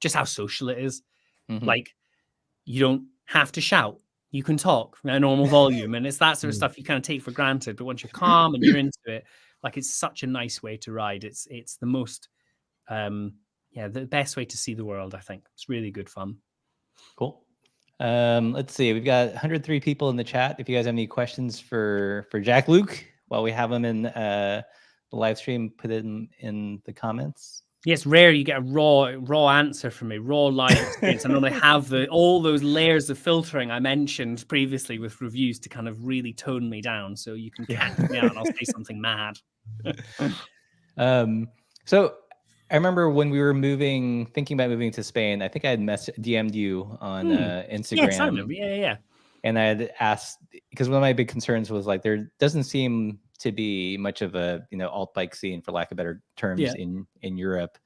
just how social it is. Like you don't have to shout. You can talk at a normal volume, and it's that sort of stuff you kind of take for granted. But once you're calm and you're into it, like it's such a nice way to ride. It's the most, the best way to see the world. I think it's really good fun. Cool. Let's see. We've got 103 people in the chat. If you guys have any questions for Jack Luke while we have him in the live stream, put it in the comments. Yeah, it's rare you get a raw answer from me, raw live experience. I normally have all those layers of filtering I mentioned previously with reviews to kind of really tone me down, so you can catch me out and I'll say something mad. So I remember when we were thinking about moving to Spain, I think I had DM'd you on Instagram. Yes, I remember. Yeah. And I had asked, because one of my big concerns was like, there doesn't seem to be much of a alt bike scene, for lack of better terms, in Europe.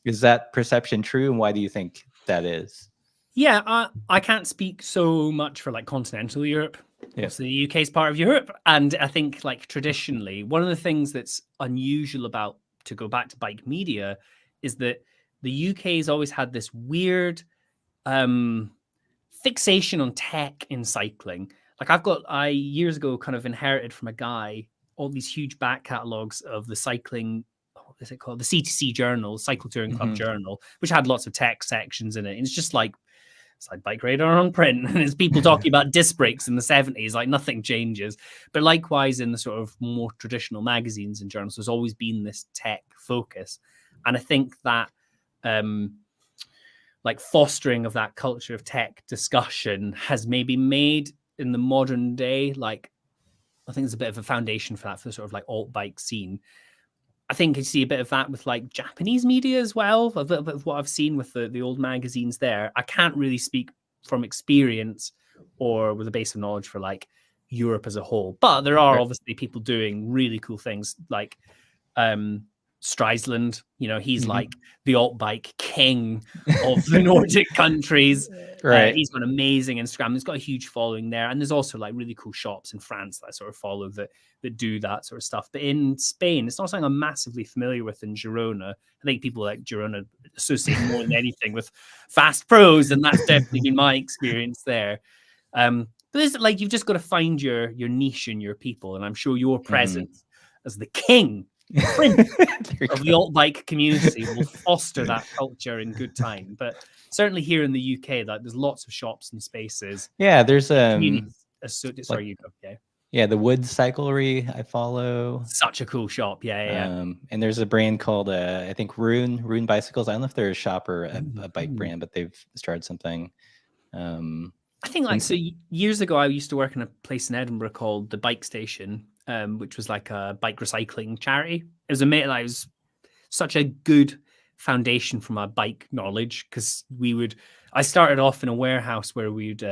Is that perception true, and why do you think that is? Yeah, I can't speak so much for like continental Europe. Yeah. So the UK is part of Europe, and I think like traditionally, one of the things that's unusual about, to go back to bike media, is that the UK has always had this weird fixation on tech in cycling. Like I years ago kind of inherited from a guy all these huge back catalogs of the cycling, what is it called? The CTC journal, Cycle Touring Club Journal, which had lots of tech sections in it. And it's just like, it's like BikeRadar on print, and it's people talking about disc brakes in the 70s, like nothing changes. But likewise, in the sort of more traditional magazines and journals, there's always been this tech focus. And I think that like fostering of that culture of tech discussion has maybe made in the modern day, like I think there's a bit of a foundation for that, for the sort of like alt bike scene. I think you see a bit of that with like Japanese media as well, a bit of what I've seen with the old magazines there. I can't really speak from experience or with a base of knowledge for like Europe as a whole, but there are obviously people doing really cool things, like Streisand, you know, he's like the alt bike king of the Nordic countries. Right. He's got amazing Instagram. He's got a huge following there. And there's also like really cool shops in France that I sort of follow that do that sort of stuff. But in Spain, it's not something I'm massively familiar with in Girona. I think people like Girona associate more than anything with fast pros, and that's definitely been my experience there. But it's like you've just got to find your niche and your people. And I'm sure your presence as the king of the alt bike community will foster that culture in good time. But certainly here in the UK, like there's lots of shops and spaces. Yeah, there's sorry, you go. Yeah, the Wood Cyclery I follow. Such a cool shop. Yeah. And there's a brand called I think Rune Bicycles. I don't know if they're a shop or a bike brand, but they've started something. I think like so years ago, I used to work in a place in Edinburgh called the Bike Station, which was like a bike recycling charity. It was amazing. Like, it was such a good foundation for my bike knowledge, because I started off in a warehouse where we'd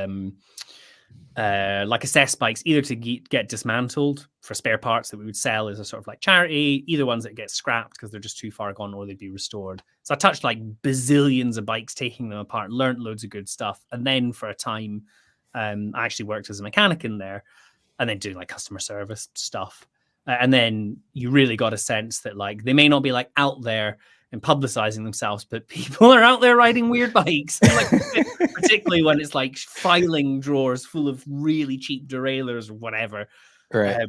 like assess bikes either to get dismantled for spare parts that we would sell as a sort of like charity, either ones that get scrapped because they're just too far gone, or they'd be restored. So I touched like bazillions of bikes, taking them apart, learned loads of good stuff. And then for a time, I actually worked as a mechanic in there, and then doing like customer service stuff. And then you really got a sense that like they may not be like out there and publicizing themselves, but people are out there riding weird bikes. Like, particularly when it's like filing drawers full of really cheap derailleurs or whatever. Right.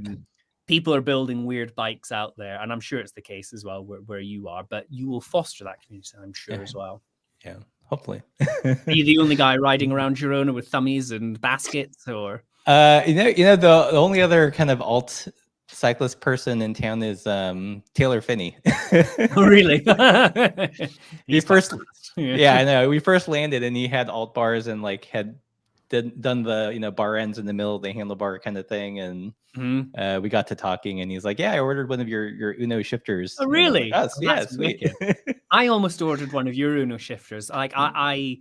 People are building weird bikes out there, and I'm sure it's the case as well where you are. But you will foster that community, I'm sure, as well. Yeah, hopefully. Are you the only guy riding around Girona with thummies and baskets, or? The only other kind of alt cyclist person in town is Taylor Finney. Oh, really? Yeah, I know. We first landed and he had alt bars and like had done the bar ends in the middle of the handlebar kind of thing, and we got to talking, and he's like, "Yeah, I ordered one of your Uno shifters." Oh, really? Like, yeah, sweet. I almost ordered one of your Uno shifters. Like I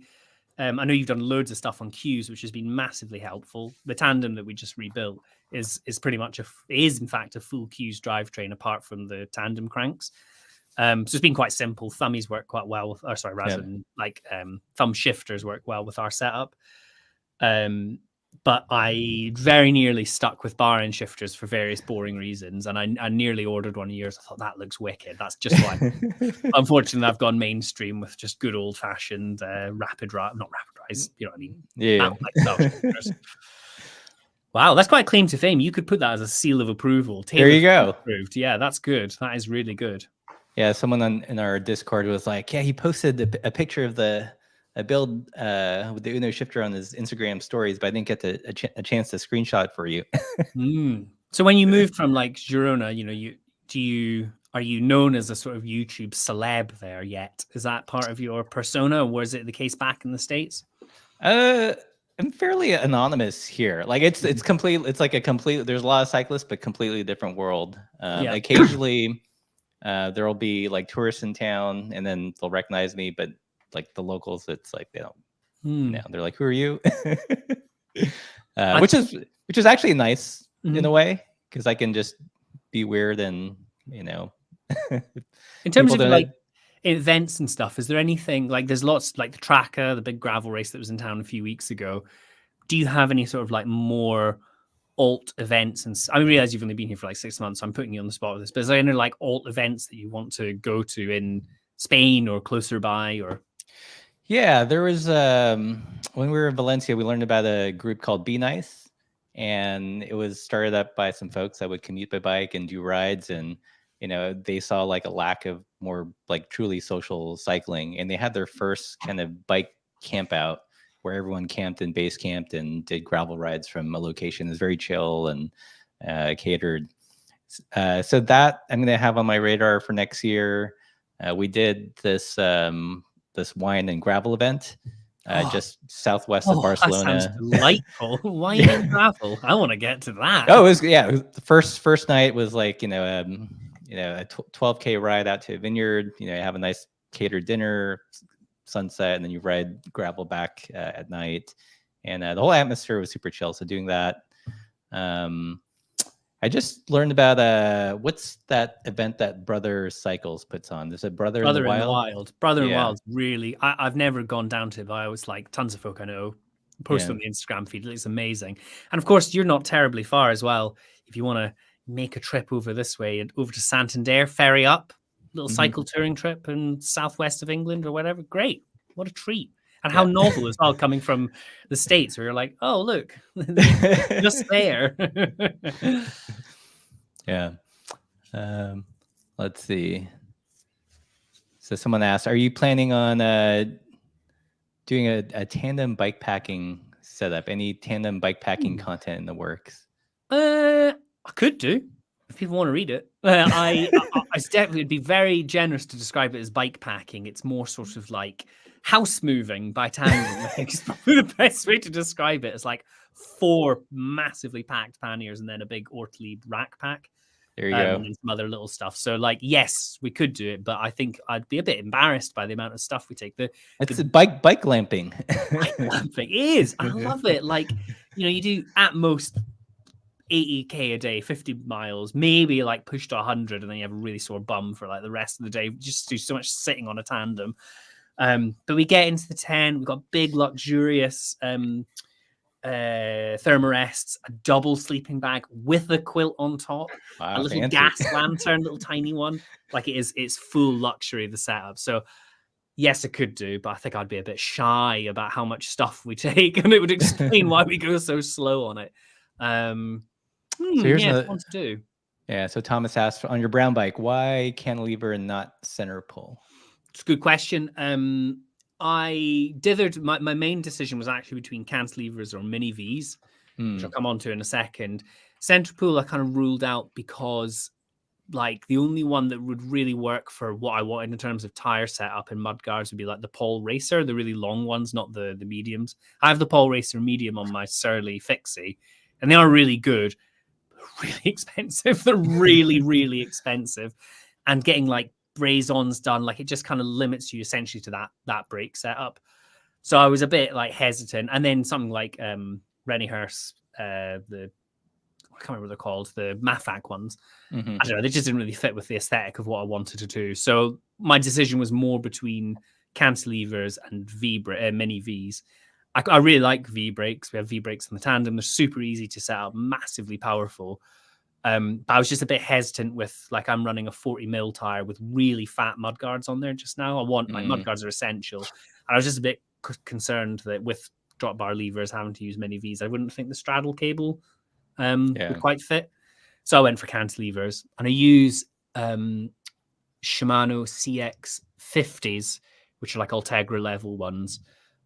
know you've done loads of stuff on Qs, which has been massively helpful. The Tandem that we just rebuilt is pretty much is in fact a full Qs drivetrain apart from the Tandem cranks. So it's been quite simple. Thummies work quite well with, thumb shifters work well with our setup. But I very nearly stuck with bar end shifters for various boring reasons, and I nearly ordered one of yours. I thought that looks wicked. That's just why. Unfortunately, I've gone mainstream with just good old fashioned not rapid rise. You know what I mean? Yeah. Wow, that's quite claim to fame. You could put that as a seal of approval. There you go. Approved. Yeah, that's good. That is really good. Yeah, someone in our Discord was like, "Yeah, he posted a picture of a build with the Uno shifter on his Instagram stories, but I didn't get a chance to screenshot for you." So when you moved from like Girona, are you known as a sort of YouTube celeb there yet? Is that part of your persona, or was it the case back in the States? I'm fairly anonymous here. Like it's complete. It's like a complete. There's a lot of cyclists, but completely different world. Occasionally, there will be like tourists in town, and then they'll recognize me, but like the locals, it's like they don't know. They're like, "Who are you?" Which is actually nice in a way, because I can just be weird and in terms of like events and stuff, is there anything like, there's lots like the Tracker, the big gravel race that was in town a few weeks ago. Do you have any sort of like more alt events? And I realize you've only been here for like 6 months, so I'm putting you on the spot with this, but is there any like alt events that you want to go to in Spain or closer by? Or yeah, there was when we were in Valencia, we learned about a group called Be Nice, and it was started up by some folks that would commute by bike and do rides, and they saw like a lack of more like truly social cycling, and they had their first kind of bike camp out where everyone camped and base camped and did gravel rides from a location. It was very chill and catered. So that I'm going to have on my radar for next year. We did this this wine and gravel event just southwest of Barcelona. That sounds delightful. Wine and gravel. I want to get to that. Oh, it was the first night was like a 12K ride out to a vineyard. Have a nice catered dinner, sunset, and then you ride gravel back at night, and the whole atmosphere was super chill. So doing that. I just learned about what's that event that Brother Cycles puts on? There's a Brother in the Wild. Brother in the Wild, really. I've never gone down to it, but I always like tons of folk I know post on the Instagram feed. It's amazing. And of course, you're not terribly far as well. If you want to make a trip over this way and over to Santander, ferry up, little cycle touring trip in southwest of England or whatever. Great. What a treat. And how novel as well, coming from the States, where you're like, oh, look, just there. Yeah. Let's see. So someone asked, are you planning on doing a tandem bike packing setup? Any tandem bike packing content in the works? I could do. If people want to read it. I definitely would be very generous to describe it as bike packing. It's more sort of like house moving by Tandem. I think is probably the best way to describe it. It's like 4 massively packed panniers and then a big Ortlieb rack pack. There you go. And some other little stuff. So like, yes, we could do it, but I think I'd be a bit embarrassed by the amount of stuff we take. It's bike lamping. Bike lamping is. I love it. Like, you do at most 80K a day, 50 miles, maybe like push to 100, and then you have a really sore bum for like the rest of the day. Just do so much sitting on a tandem. But we get into the tent. We've got big, luxurious thermarests, a double sleeping bag with a quilt on top, a little fancy gas lantern, little tiny one. Like it's full luxury, the setup. So yes, it could do, but I think I'd be a bit shy about how much stuff we take, and it would explain why we go so slow on it. So here's fun to do. Yeah. So Thomas asked, on your brown bike, why cantilever and not center pull? It's a good question. I dithered. My main decision was actually between cantilevers or mini Vs, which I'll come on to in a second. Center pull I kind of ruled out because like the only one that would really work for what I wanted in terms of tire setup and mudguards would be like the Paul Racer, the really long ones, not the mediums. I have the Paul Racer medium on my Surly Fixie, and they are really good, but really expensive. They're really, really expensive, and getting like braze-ons done, like it just kind of limits you essentially to that brake setup. So I was a bit like hesitant. And then something like Renihurst, I can't remember what they're called, the Mafag ones. I don't know, they just didn't really fit with the aesthetic of what I wanted to do. So my decision was more between cantilevers and mini Vs. I really like V brakes. We have V brakes on the Tandem. They're super easy to set up, massively powerful. But I was just a bit hesitant with, like, I'm running a 40 mil tire with really fat mudguards on there just now. My mudguards are essential. And I was just a bit concerned that with drop bar levers, having to use mini Vs, I wouldn't think the straddle cable would quite fit. So I went for cantilevers, and I use Shimano CX50s, which are like Ultegra level ones.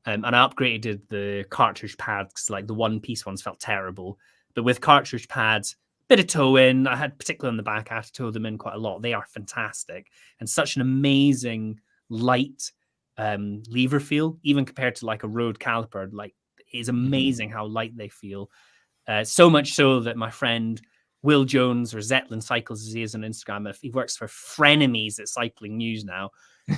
And I upgraded the cartridge pads because like the one-piece ones felt terrible. But with cartridge pads, bit of toe in, I had particularly on the back, I had to toe them in quite a lot. They are fantastic and such an amazing light lever feel, even compared to like a road caliper. Like, it's amazing how light they feel. So much so that my friend Will Jones, or Zetlin Cycles as he is on Instagram, he works for Frenemies at Cycling News now.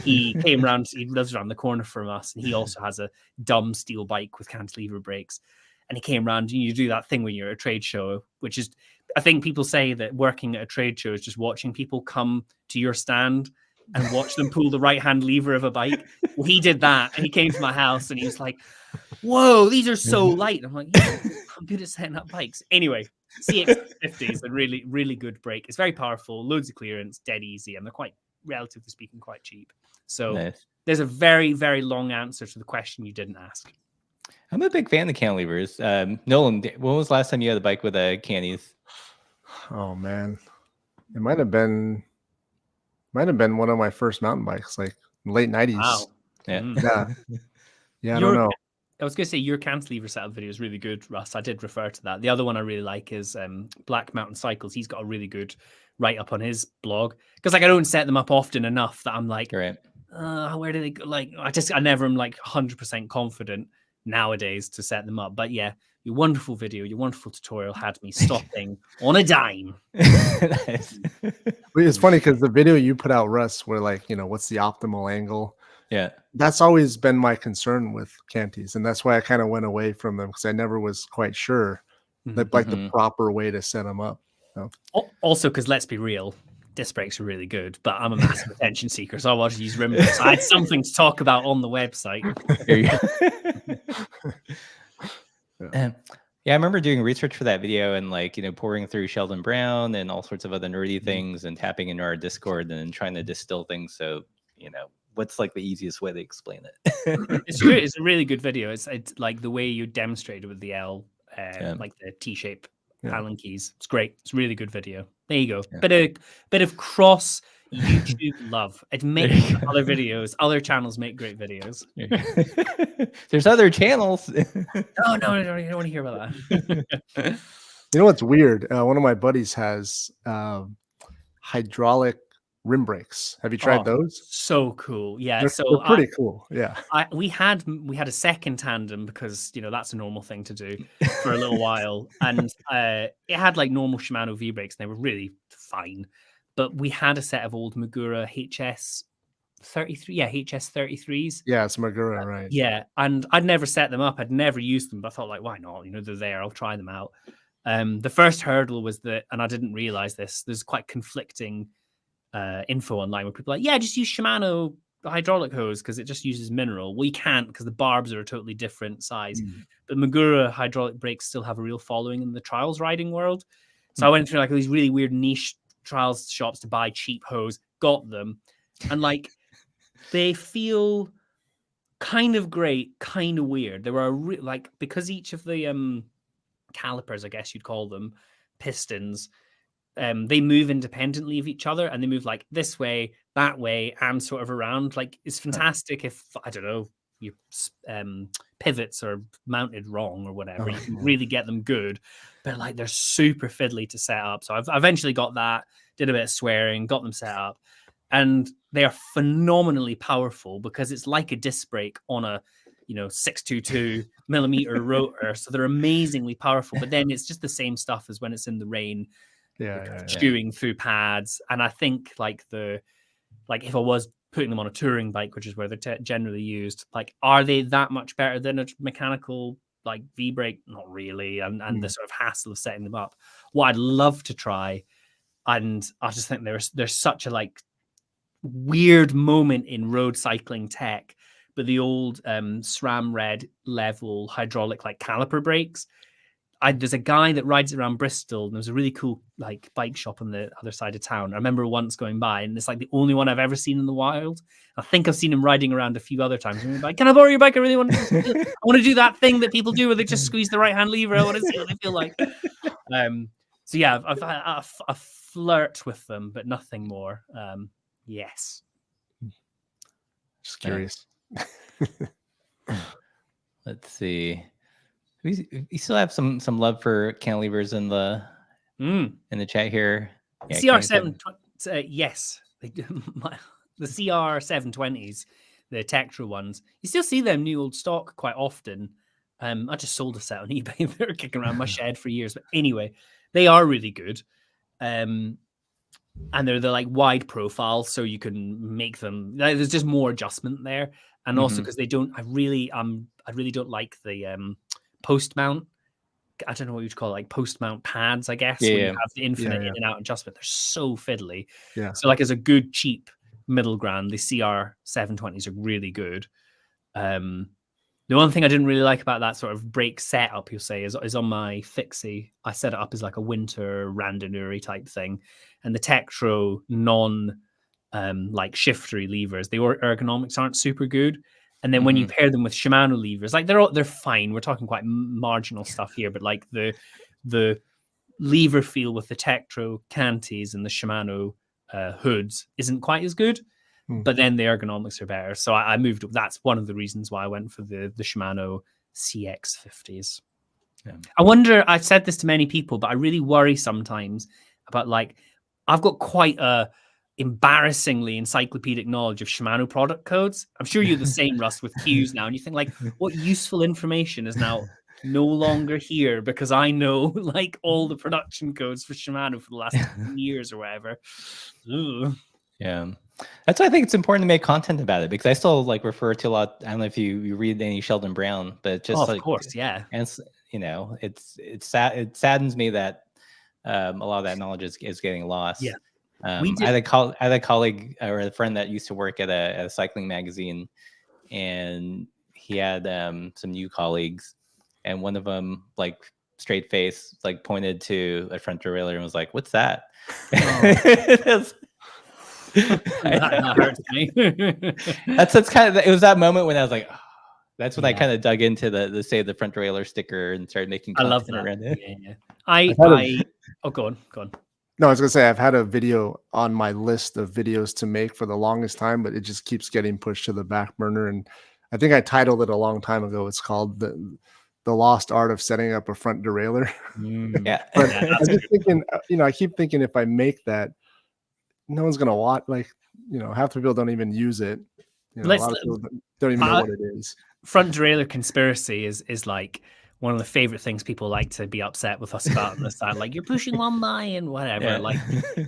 He came around, he lives around the corner from us, and he also has a dumb steel bike with cantilever brakes. And he came around, and you do that thing when you're at a trade show, which is, I think people say that working at a trade show is just watching people come to your stand and watch them pull the right-hand lever of a bike. Well, he did that, and he came to my house, and he was like, "Whoa, these are so light." And I'm like, "Yeah, I'm good at setting up bikes." Anyway, CX50 is a really, really good brake. It's very powerful, loads of clearance, dead easy, and they're quite, relatively speaking, quite cheap. So Nice. there's a very, very long answer to the question you didn't ask. I'm a big fan of cantilevers. Nolan, when was the last time you had a bike with a canties? Oh man, it might have been one of my first mountain bikes, like late 90s. Wow. Yeah. Yeah, I don't know. I was going to say your cantilever setup video is really good, Russ. I did refer to that. The other one I really like is Black Mountain Cycles. He's got a really good write-up on his blog. Because like I don't set them up often enough that I'm like, Right. where do they go? Like I never am like 100% confident nowadays to set them up. But yeah, your wonderful video, your wonderful tutorial had me stopping on a dime. Nice. It's funny because the video you put out, Russ, where like, what's the optimal angle? Yeah. That's always been my concern with canties, and that's why I kind of went away from them, because I never was quite sure that like the proper way to set them up. So. Also, because let's be real, disc brakes are really good, but I'm a massive attention seeker, so I wanted to use rim brakes. So I had something to talk about on the website. There you go. Yeah, I remember doing research for that video and like, pouring through Sheldon Brown and all sorts of other nerdy things and tapping into our Discord and then trying to distill things. So, what's like the easiest way to explain it? It's good. It's a really good video. It's like the way you demonstrated with the L, like the T-shape Allen keys. It's great. It's a really good video. There you go. Yeah. Bit of cross YouTube love. It makes other videos. Other channels make great videos. There's other channels. No, I don't want to hear about that. You know what's weird? One of my buddies has hydraulic rim brakes. Have you tried those? So cool. Yeah. They're pretty cool. Yeah. We had a second tandem because that's a normal thing to do for a little while. And it had like normal Shimano V brakes and they were really fine. But we had a set of old Magura HS 33. Yeah, HS 33s. Yeah, it's Magura, right? Yeah. And I'd never set them up. I'd never used them, but I thought like, why not? They're there. I'll try them out. The first hurdle was that, and I didn't realize this, there's quite conflicting info online where people are like, yeah, just use Shimano hydraulic hose because it just uses mineral. Well, you can't because the barbs are a totally different size. But Magura hydraulic brakes still have a real following in the trials riding world. So I went through like these really weird niche trials shops to buy cheap hose, got them, and like they feel kind of great, kind of weird. There were like, because each of the calipers, I guess you'd call them, pistons, they move independently of each other and they move like this way, that way, and sort of around. Like it's fantastic if, I don't know, your pivots are mounted wrong or whatever. You can really get them good, but like they're super fiddly to set up. So I've eventually got that, did a bit of swearing, got them set up, and they are phenomenally powerful because it's like a disc brake on a 622 millimeter rotor. So they're amazingly powerful, but then it's just the same stuff as when it's in the rain. Chewing through pads. And I think like if I was putting them on a touring bike, which is where they're generally used, like are they that much better than a mechanical like V brake? Not really. And the sort of hassle of setting them up. What I'd love to try, and I just think there's such a like weird moment in road cycling tech, but the old SRAM Red level hydraulic like caliper brakes. There's a guy that rides around Bristol, and there's a really cool like bike shop on the other side of town. I remember once going by, and it's like the only one I've ever seen in the wild. I think I've seen him riding around a few other times. And like, can I borrow your bike? I really want to. I want to do that thing that people do where they just squeeze the right hand lever. I want to see what they feel like. So yeah, I've flirt with them, but nothing more. Yes. Just curious. Let's see. We still have some love for cantilevers in the chat here. Yeah, CR7, yes, the CR720s, the Tetra ones. You still see them new old stock quite often. I just sold a set on eBay. They were kicking around my shed for years, but anyway, they are really good. And they're like wide profile, so you can make them. There's just more adjustment there, and also because they don't. I really don't like the post mount. I don't know what you'd call it, like post mount pads, I guess. When you have the infinite in and out adjustment, they're so fiddly. Yeah. So like as a good cheap middle ground. The CR 720s are really good. The one thing I didn't really like about that sort of brake setup, you'll say, is on my fixie. I set it up as like a winter randonneurie type thing, and the Tektro like shiftery levers, the ergonomics aren't super good. And then when you pair them with Shimano levers, like they're fine. We're talking quite marginal stuff here, but like the lever feel with the Tektro canties and the Shimano hoods isn't quite as good. But then the ergonomics are better. So I moved up. That's one of the reasons why I went for the Shimano CX50s. Yeah. I wonder, I've said this to many people, but I really worry sometimes about like, I've got quite a embarrassingly encyclopedic knowledge of Shimano product codes. I'm sure you're the same, Russ, with cues now. And you think like, what useful information is now no longer here because I know like all the production codes for Shimano for the last 10 years or whatever. Ugh. Yeah. That's why I think it's important to make content about it, because I still like refer to a lot. I don't know if you read any Sheldon Brown, but just of course, yeah. And it's sad. It saddens me that a lot of that knowledge is getting lost. Yeah. I had a colleague or a friend that used to work at a cycling magazine, and he had some new colleagues, and one of them like straight face like pointed to a front derailleur and was like, "What's that?" Oh. that hurts me. that's kind of, it was that moment when I was like, oh, that's when I kind of dug into the front derailleur sticker and started making content. I love that. Around it. Yeah. Go on. No, I was gonna say I've had a video on my list of videos to make for the longest time, but it just keeps getting pushed to the back burner. And I think I titled it a long time ago. It's called the lost art of setting up a front derailleur. Yeah. But I'm just thinking, I keep thinking if I make that, no one's gonna watch. Like, half the people don't even use it. A lot of people don't even know what it is. Front derailleur conspiracy is like one of the favorite things people like to be upset with us about on the side. Like, you're pushing one by and whatever. Yeah. Like,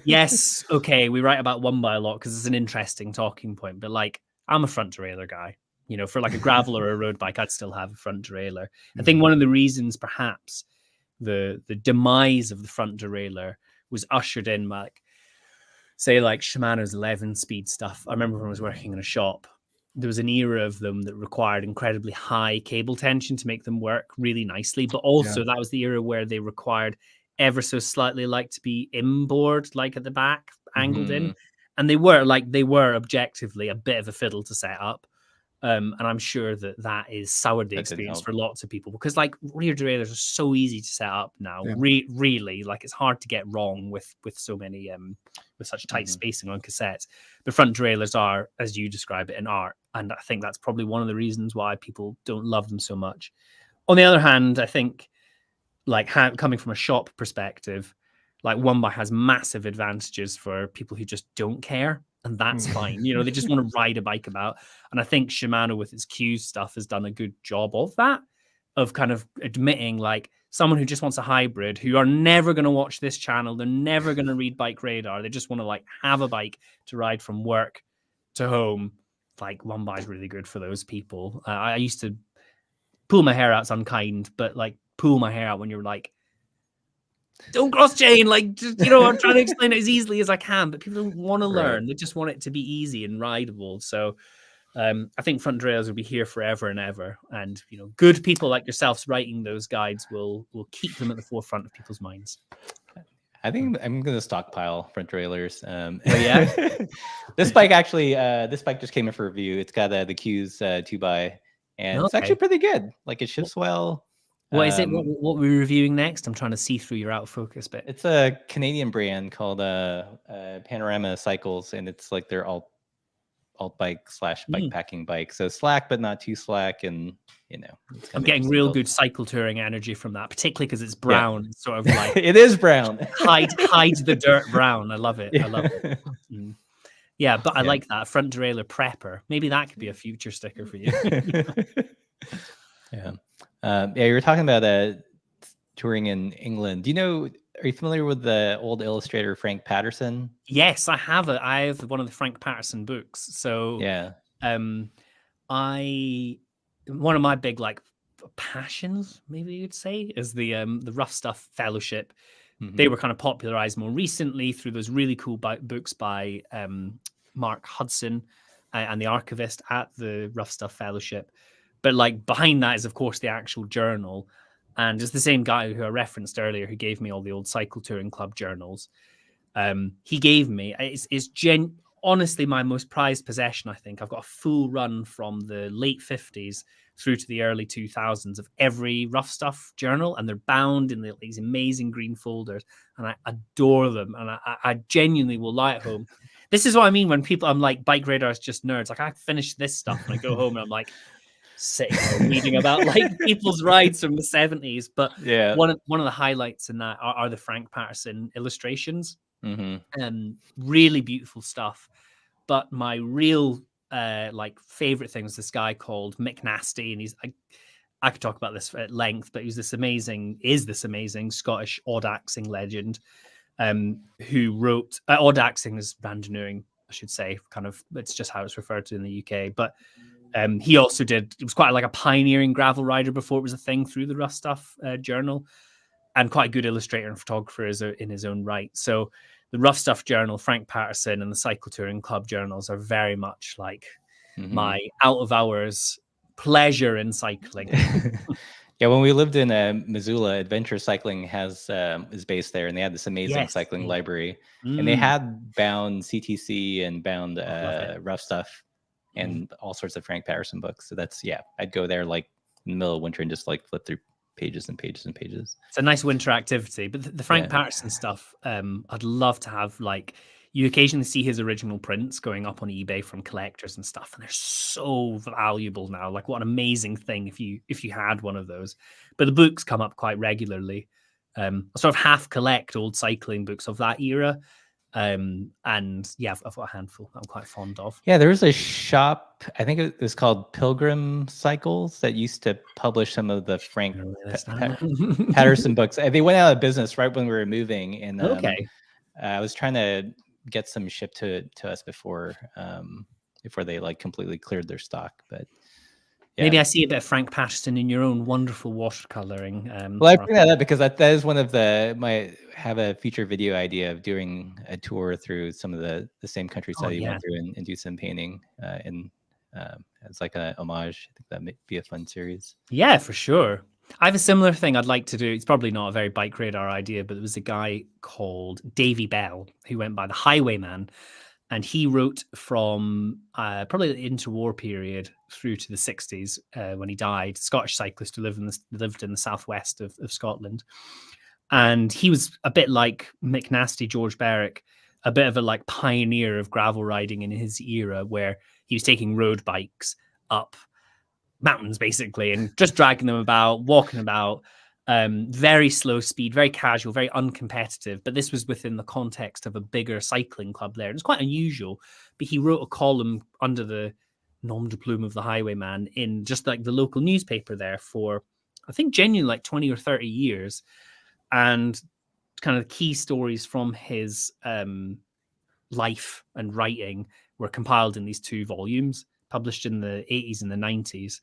yes, okay, we write about one by a lot because it's an interesting talking point. But like, I'm a front derailleur guy. For like a gravel or a road bike, I'd still have a front derailleur. I think one of the reasons, perhaps, the demise of the front derailleur was ushered in by, say, like Shimano's 11-speed stuff. I remember when I was working in a shop, there was an era of them that required incredibly high cable tension to make them work really nicely. But also that was the era where they required ever so slightly like to be inboard, like at the back, angled in. And they were objectively a bit of a fiddle to set up. And I'm sure that is soured the experience for lots of people, because like rear derailleurs are so easy to set up now. Really, like it's hard to get wrong with so many with such tight spacing on cassettes. The front derailleurs are, as you describe it, an art, and I think that's probably one of the reasons why people don't love them so much. On the other hand, I think like coming from a shop perspective, like one bike has massive advantages for people who just don't care. And that's fine. They just want to ride a bike about. And I think Shimano with its Q stuff has done a good job of that, of kind of admitting like someone who just wants a hybrid, who are never going to watch this channel. They're never going to read BikeRadar. They just want to like have a bike to ride from work to home. Like one bike's really good for those people. I used to pull my hair out. It's unkind, but like pull my hair out when you're like, don't cross chain, like, just, I'm trying to explain it as easily as I can, but people don't want to learn. They just want it to be easy and rideable. So I think front derailleurs will be here forever and ever. And, good people like yourselves writing those guides will keep them at the forefront of people's minds. I think I'm going to stockpile front derailleurs. Yeah. This bike actually, this bike just came in for review. It's got the Q's 2x, and it's actually pretty good. Like it shifts well. What is it? What we're reviewing next? I'm trying to see through your out of focus bit. It's a Canadian brand called Panorama Cycles, and it's like their alt bike / bike packing bike. So slack, but not too slack, and I'm getting real good cycle touring energy from that, particularly because it's brown. It's sort of like it is brown. hide the dirt brown. I love it. I love it. Yeah, but I like that front derailleur prepper. Maybe that could be a future sticker for you. Yeah. You were talking about touring in England. Are you familiar with the old illustrator Frank Patterson? Yes, I have it. I have one of the Frank Patterson books. So yeah, one of my big like passions, maybe you'd say, is the Rough Stuff Fellowship. They were kind of popularized more recently through those really cool books by Mark Hudson and the archivist at the Rough Stuff Fellowship. But like behind that is, of course, the actual journal. And it's the same guy who I referenced earlier who gave me all the old Cycle Touring Club journals. He gave me, honestly my most prized possession, I think. I've got a full run from the late 50s through to the early 2000s of every Rough Stuff journal, and they're bound in these amazing green folders, and I adore them, and I genuinely will lie at home. This is what I mean when people, I'm like, BikeRadar is just nerds. Like, I finish this stuff and I go home and I'm like sitting there reading about like people's rides from the 70s. But yeah, one of the highlights in that are the Frank Patterson illustrations. Really beautiful stuff. But my real like favorite thing was this guy called Mick Nasty, and he's I could talk about this at length, but he's this amazing Scottish odd axing legend who wrote odd axing is randonneuring, I should say, kind of, it's just how it's referred to in the UK. But he also it was quite like a pioneering gravel rider before it was a thing through the Rough Stuff journal, and quite a good illustrator and photographer in his own right. So the Rough Stuff journal, Frank Patterson, and the Cycle Touring Club journals are very much like my out of hours pleasure in cycling. Yeah, when we lived in Missoula, Adventure Cycling is based there, and they had this amazing cycling library, and they had bound CTC and bound Rough Stuff and all sorts of Frank Patterson books. So that's, I'd go there like in the middle of winter and just like flip through pages and pages and pages. It's a nice winter activity. But the Frank Patterson stuff, I'd love to have, like, you occasionally see his original prints going up on eBay from collectors and stuff, and they're so valuable now. Like, what an amazing thing if you had one of those. But the books come up quite regularly. I sort of half collect old cycling books of that era. And yeah, I've got a handful I'm quite fond of. Yeah, there was a shop, I think it was called Pilgrim Cycles, that used to publish some of the Frank Patterson books. They went out of business right when we were moving, and I was trying to get some shipped to us before they like completely cleared their stock. But maybe I see a bit of Frank Patterson in your own wonderful watercoloring. Well, I bring that up because that is one of have a feature video idea of doing a tour through some of the same countries that you went through and do some painting as like a homage. I think that might be a fun series. Yeah, for sure. I have a similar thing I'd like to do. It's probably not a very BikeRadar idea, but there was a guy called Davy Bell who went by the Highwayman. And he wrote from probably the interwar period through to the 60s when he died. Scottish cyclist who lived in the southwest of Scotland. And he was a bit like Mick Nasty, George Berwick, a bit of a like pioneer of gravel riding in his era, where he was taking road bikes up mountains basically and just dragging them about, walking about. Very slow speed, very casual, very uncompetitive. But this was within the context of a bigger cycling club there. It was quite unusual. But he wrote a column under the nom de plume of the Highwayman in just like the local newspaper there for, I think, genuinely like 20 or 30 years. And kind of key stories from his life and writing were compiled in these 2 volumes, published in the 80s and the 90s.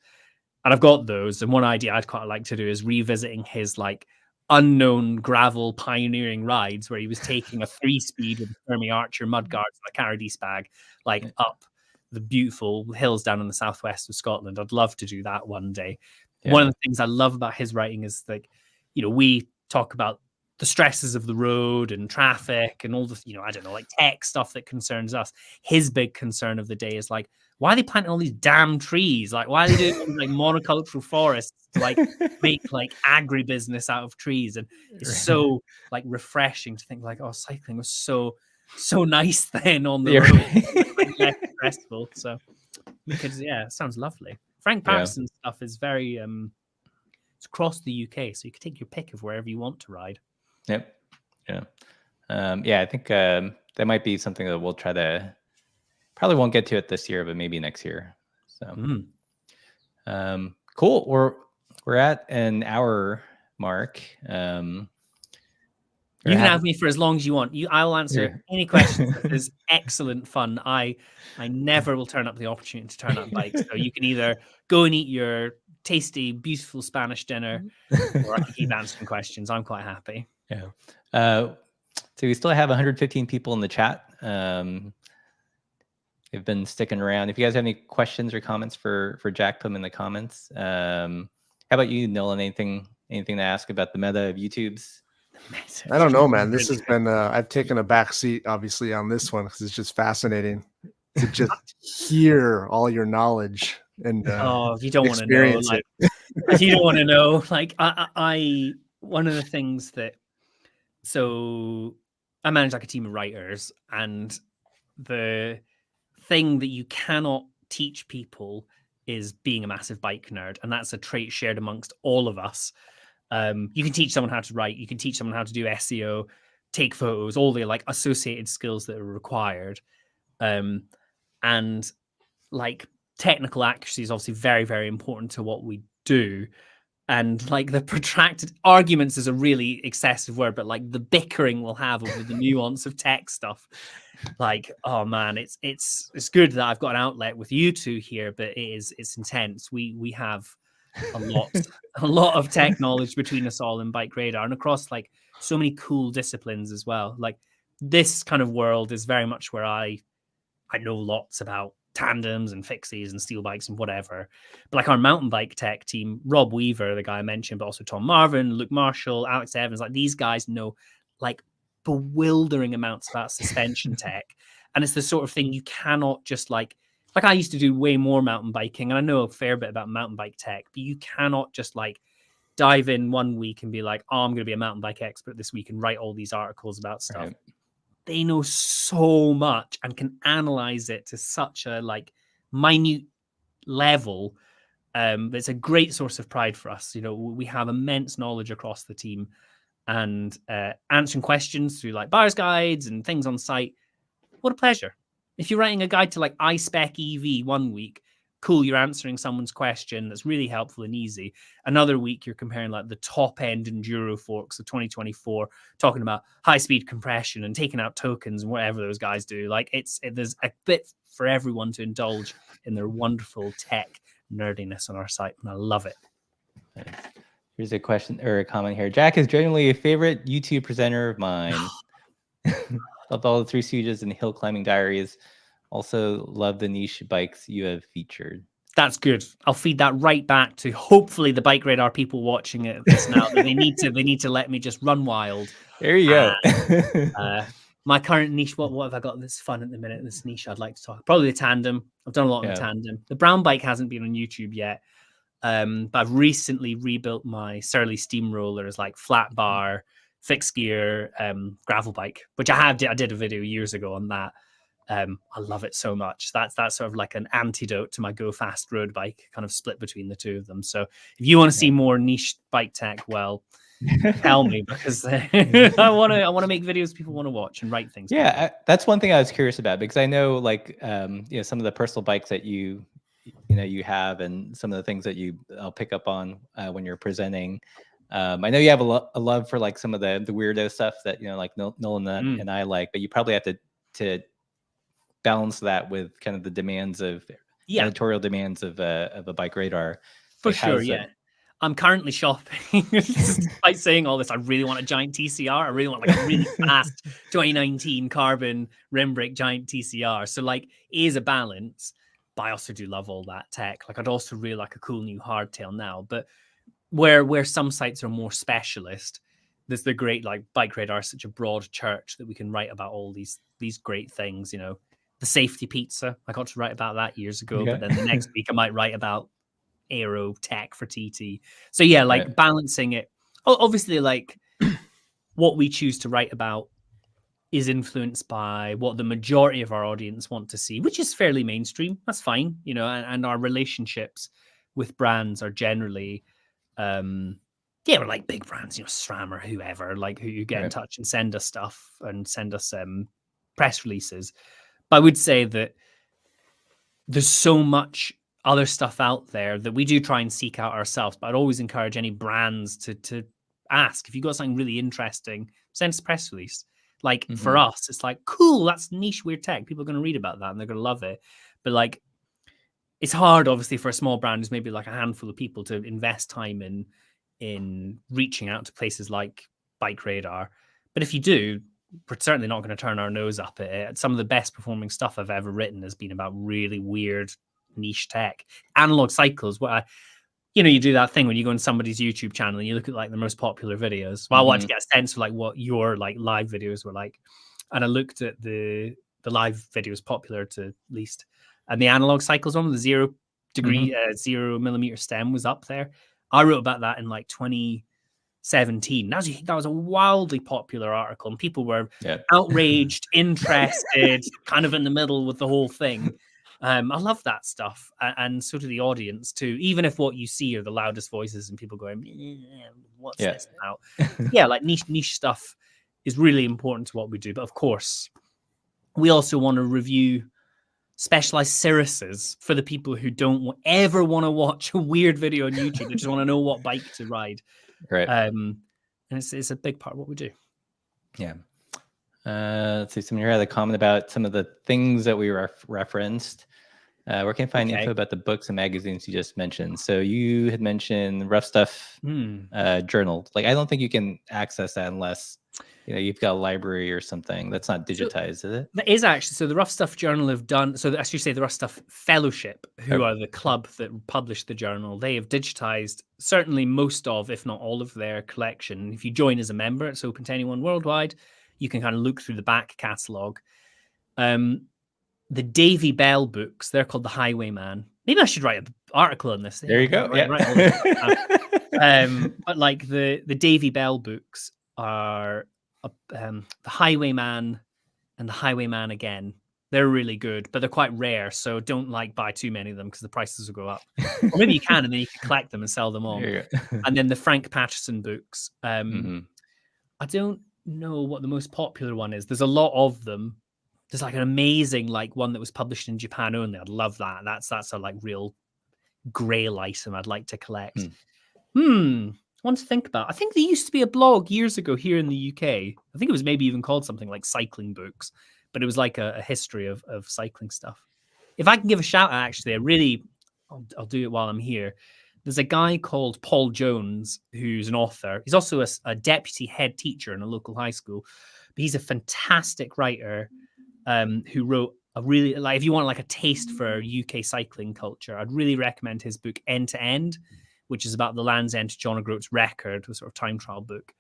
And I've got those. And one idea I'd quite like to do is revisiting his like unknown gravel pioneering rides where he was taking a 3-speed with Fermi Archer mudguards and a Caradis bag, like up the beautiful hills down in the southwest of Scotland. I'd love to do that one day. Yeah. One of the things I love about his writing is like, we talk about the stresses of the road and traffic and all the, I don't know, like tech stuff that concerns us. His big concern of the day is like, why are they planting all these damn trees? Like, why are they doing like monocultural forests to like make like agribusiness out of trees? And it's so like refreshing to think like, oh, cycling was so nice then on the road, like, less stressful. So, because it sounds lovely. Frank Patterson stuff is very it's across the UK, so you can take your pick of wherever you want to ride. Yep. Yeah. I think that might be something that we'll try to. Probably won't get to it this year, but maybe next year. So, cool. We're at an hour mark. You can have me for as long as you want. I'll answer any questions. This is excellent fun. I never will turn up the opportunity to turn up bikes. So you can either go and eat your tasty, beautiful Spanish dinner, or I can keep answering questions. I'm quite happy. Yeah. So we still have 115 people in the chat. They've been sticking around. If you guys have any questions or comments for Jack, put them in the comments. How about you, Nolan? Anything to ask about the meta of YouTube's? I don't know, man. This has been, I've taken a back seat, obviously, on this one because it's just fascinating to just hear all your knowledge and if you don't want to know, like, if you don't want to know, like, I one of the things that, so I manage like a team of writers, and the thing that you cannot teach people is being a massive bike nerd, and that's a trait shared amongst all of us. You can teach someone how to write, you can teach someone how to do SEO, take photos, all the like associated skills that are required. And like technical accuracy is obviously very, very important to what we do. And like the protracted arguments is a really excessive word, but like the bickering we'll have over the nuance of tech stuff. Like, oh man, it's good that I've got an outlet with you two here, but it's intense. We have a lot of tech knowledge between us all in BikeRadar, and across like so many cool disciplines as well. Like this kind of world is very much where I know lots about tandems and fixies and steel bikes and whatever. But like our mountain bike tech team, Rob Weaver, the guy I mentioned, but also Tom Marvin, Luke Marshall, Alex Evans, like these guys know like bewildering amounts about suspension tech. And it's the sort of thing you cannot just like I used to do way more mountain biking, and I know a fair bit about mountain bike tech, but you cannot just like dive in one week and be like, oh, I'm going to be a mountain bike expert this week and write all these articles about stuff. Right. They know so much and can analyze it to such a like minute level. It's a great source of pride for us. You know, we have immense knowledge across the team, and answering questions through like buyer's guides and things on site. What a pleasure. If you're writing a guide to like iSpec EV one week, cool, you're answering someone's question that's really helpful and easy. Another week, you're comparing like the top end enduro forks of 2024, talking about high speed compression and taking out tokens and whatever those guys do. Like there's a bit for everyone to indulge in their wonderful tech nerdiness on our site, and I love it. Here's a question or a comment here. Jack is generally a favorite YouTube presenter of mine. Loved all the Three Stooges and Hill Climbing Diaries. Also love the niche bikes you have featured. That's good. I'll feed that right back to hopefully the BikeRadar people watching it this now. They need to let me just run wild. There you go. My current niche, what have I got that's fun at the minute? This niche I'd like to talk. Probably the tandem. I've done a lot on the tandem. The brown bike hasn't been on YouTube yet. But I've recently rebuilt my Surly Steamroller as like flat bar, fixed gear, gravel bike, which I did a video years ago on that. I love it so much. That's sort of like an antidote to my Go Fast road bike, kind of split between the two of them. So if you want to see more niche bike tech, well, tell me, because I want to make videos people want to watch and write things. Yeah, that's one thing I was curious about, because I know like some of the personal bikes that you have, and some of the things that I'll pick up on when you're presenting. I know you have a love for like some of the weirdo stuff that like Nolan and I like, but you probably have to balance that with kind of the demands of editorial demands of a BikeRadar. For sure, yeah. I'm currently shopping. Despite saying all this, I really want a giant TCR. I really want like a really fast 2019 carbon rim brake giant TCR. So like, it is a balance, but I also do love all that tech. Like, I'd also really like a cool new hardtail now. But where some sites are more specialist, there's the great like BikeRadar, such a broad church that we can write about all these great things. The safety pizza, I got to write about that years ago, but then the next week I might write about aero tech for TT. So yeah, like balancing it. Obviously, like what we choose to write about is influenced by what the majority of our audience want to see, which is fairly mainstream. That's fine, and our relationships with brands are generally, we're like big brands, SRAM or whoever, like who you get in touch and send us stuff and send us press releases. But I would say that there's so much other stuff out there that we do try and seek out ourselves. But I'd always encourage any brands to ask, if you've got something really interesting, send us a press release. Like for us, it's like, cool, that's niche weird tech. People are going to read about that and they're going to love it. But like, it's hard, obviously, for a small brand who's maybe like a handful of people to invest time in reaching out to places like BikeRadar. But if you do, we're certainly not going to turn our nose up at it. Some of the best performing stuff I've ever written has been about really weird niche tech. Analog cycles, you do that thing when you go on somebody's YouTube channel and you look at like the most popular videos. Well, I wanted to get a sense of like what your like live videos were like. And I looked at the live videos popular to least, and the analog cycles on the 0 degree, 0 millimeter stem was up there. I wrote about that in like 2017. That was a wildly popular article, and people were outraged, interested, kind of in the middle with the whole thing. I love that stuff, and so do the audience too. Even if what you see are the loudest voices and people going, "What's this about?" Like niche stuff is really important to what we do. But of course, we also want to review specialized Cirruses for the people who don't ever want to watch a weird video on YouTube. They just want to know what bike to ride. Right. And it's a big part of what we do. Yeah. Let's see. Someone here had a comment about some of the things that we referenced. Where can I find info about the books and magazines you just mentioned? So you had mentioned Rough Stuff Journal. Like, I don't think you can access that unless you've got a library or something. That's not digitized, is it? That is actually. So the Rough Stuff Journal have done. So I should say the Rough Stuff Fellowship, who are the club that published the journal, they have digitized certainly most of, if not all of their collection. If you join as a member, it's open to anyone worldwide. You can kind of look through the back catalogue. The Davy Bell books, they're called The Highwayman. Maybe I should write an article on this. There you go. But like the Davy Bell books are The Highwayman and The Highwayman Again. They're really good, but they're quite rare. So don't buy too many of them because the prices will go up. Or maybe you can, and then you can collect them and sell them on. And then the Frank Patterson books. I don't know what the most popular one is. There's a lot of them. There's like an amazing one that was published in Japan only. I'd love that. That's a real grail item I'd like to collect. One to think about. I think there used to be a blog years ago here in the UK. I think it was maybe even called something like Cycling Books, but it was like a history of cycling stuff. If I can give a shout out, actually, I'll do it while I'm here. There's a guy called Paul Jones who's an author. He's also a deputy head teacher in a local high school, but he's a fantastic writer who wrote a really, if you want a taste for UK cycling culture, I'd really recommend his book End to End, which is about the Land's End to John O'Groats record, a sort of time trial book.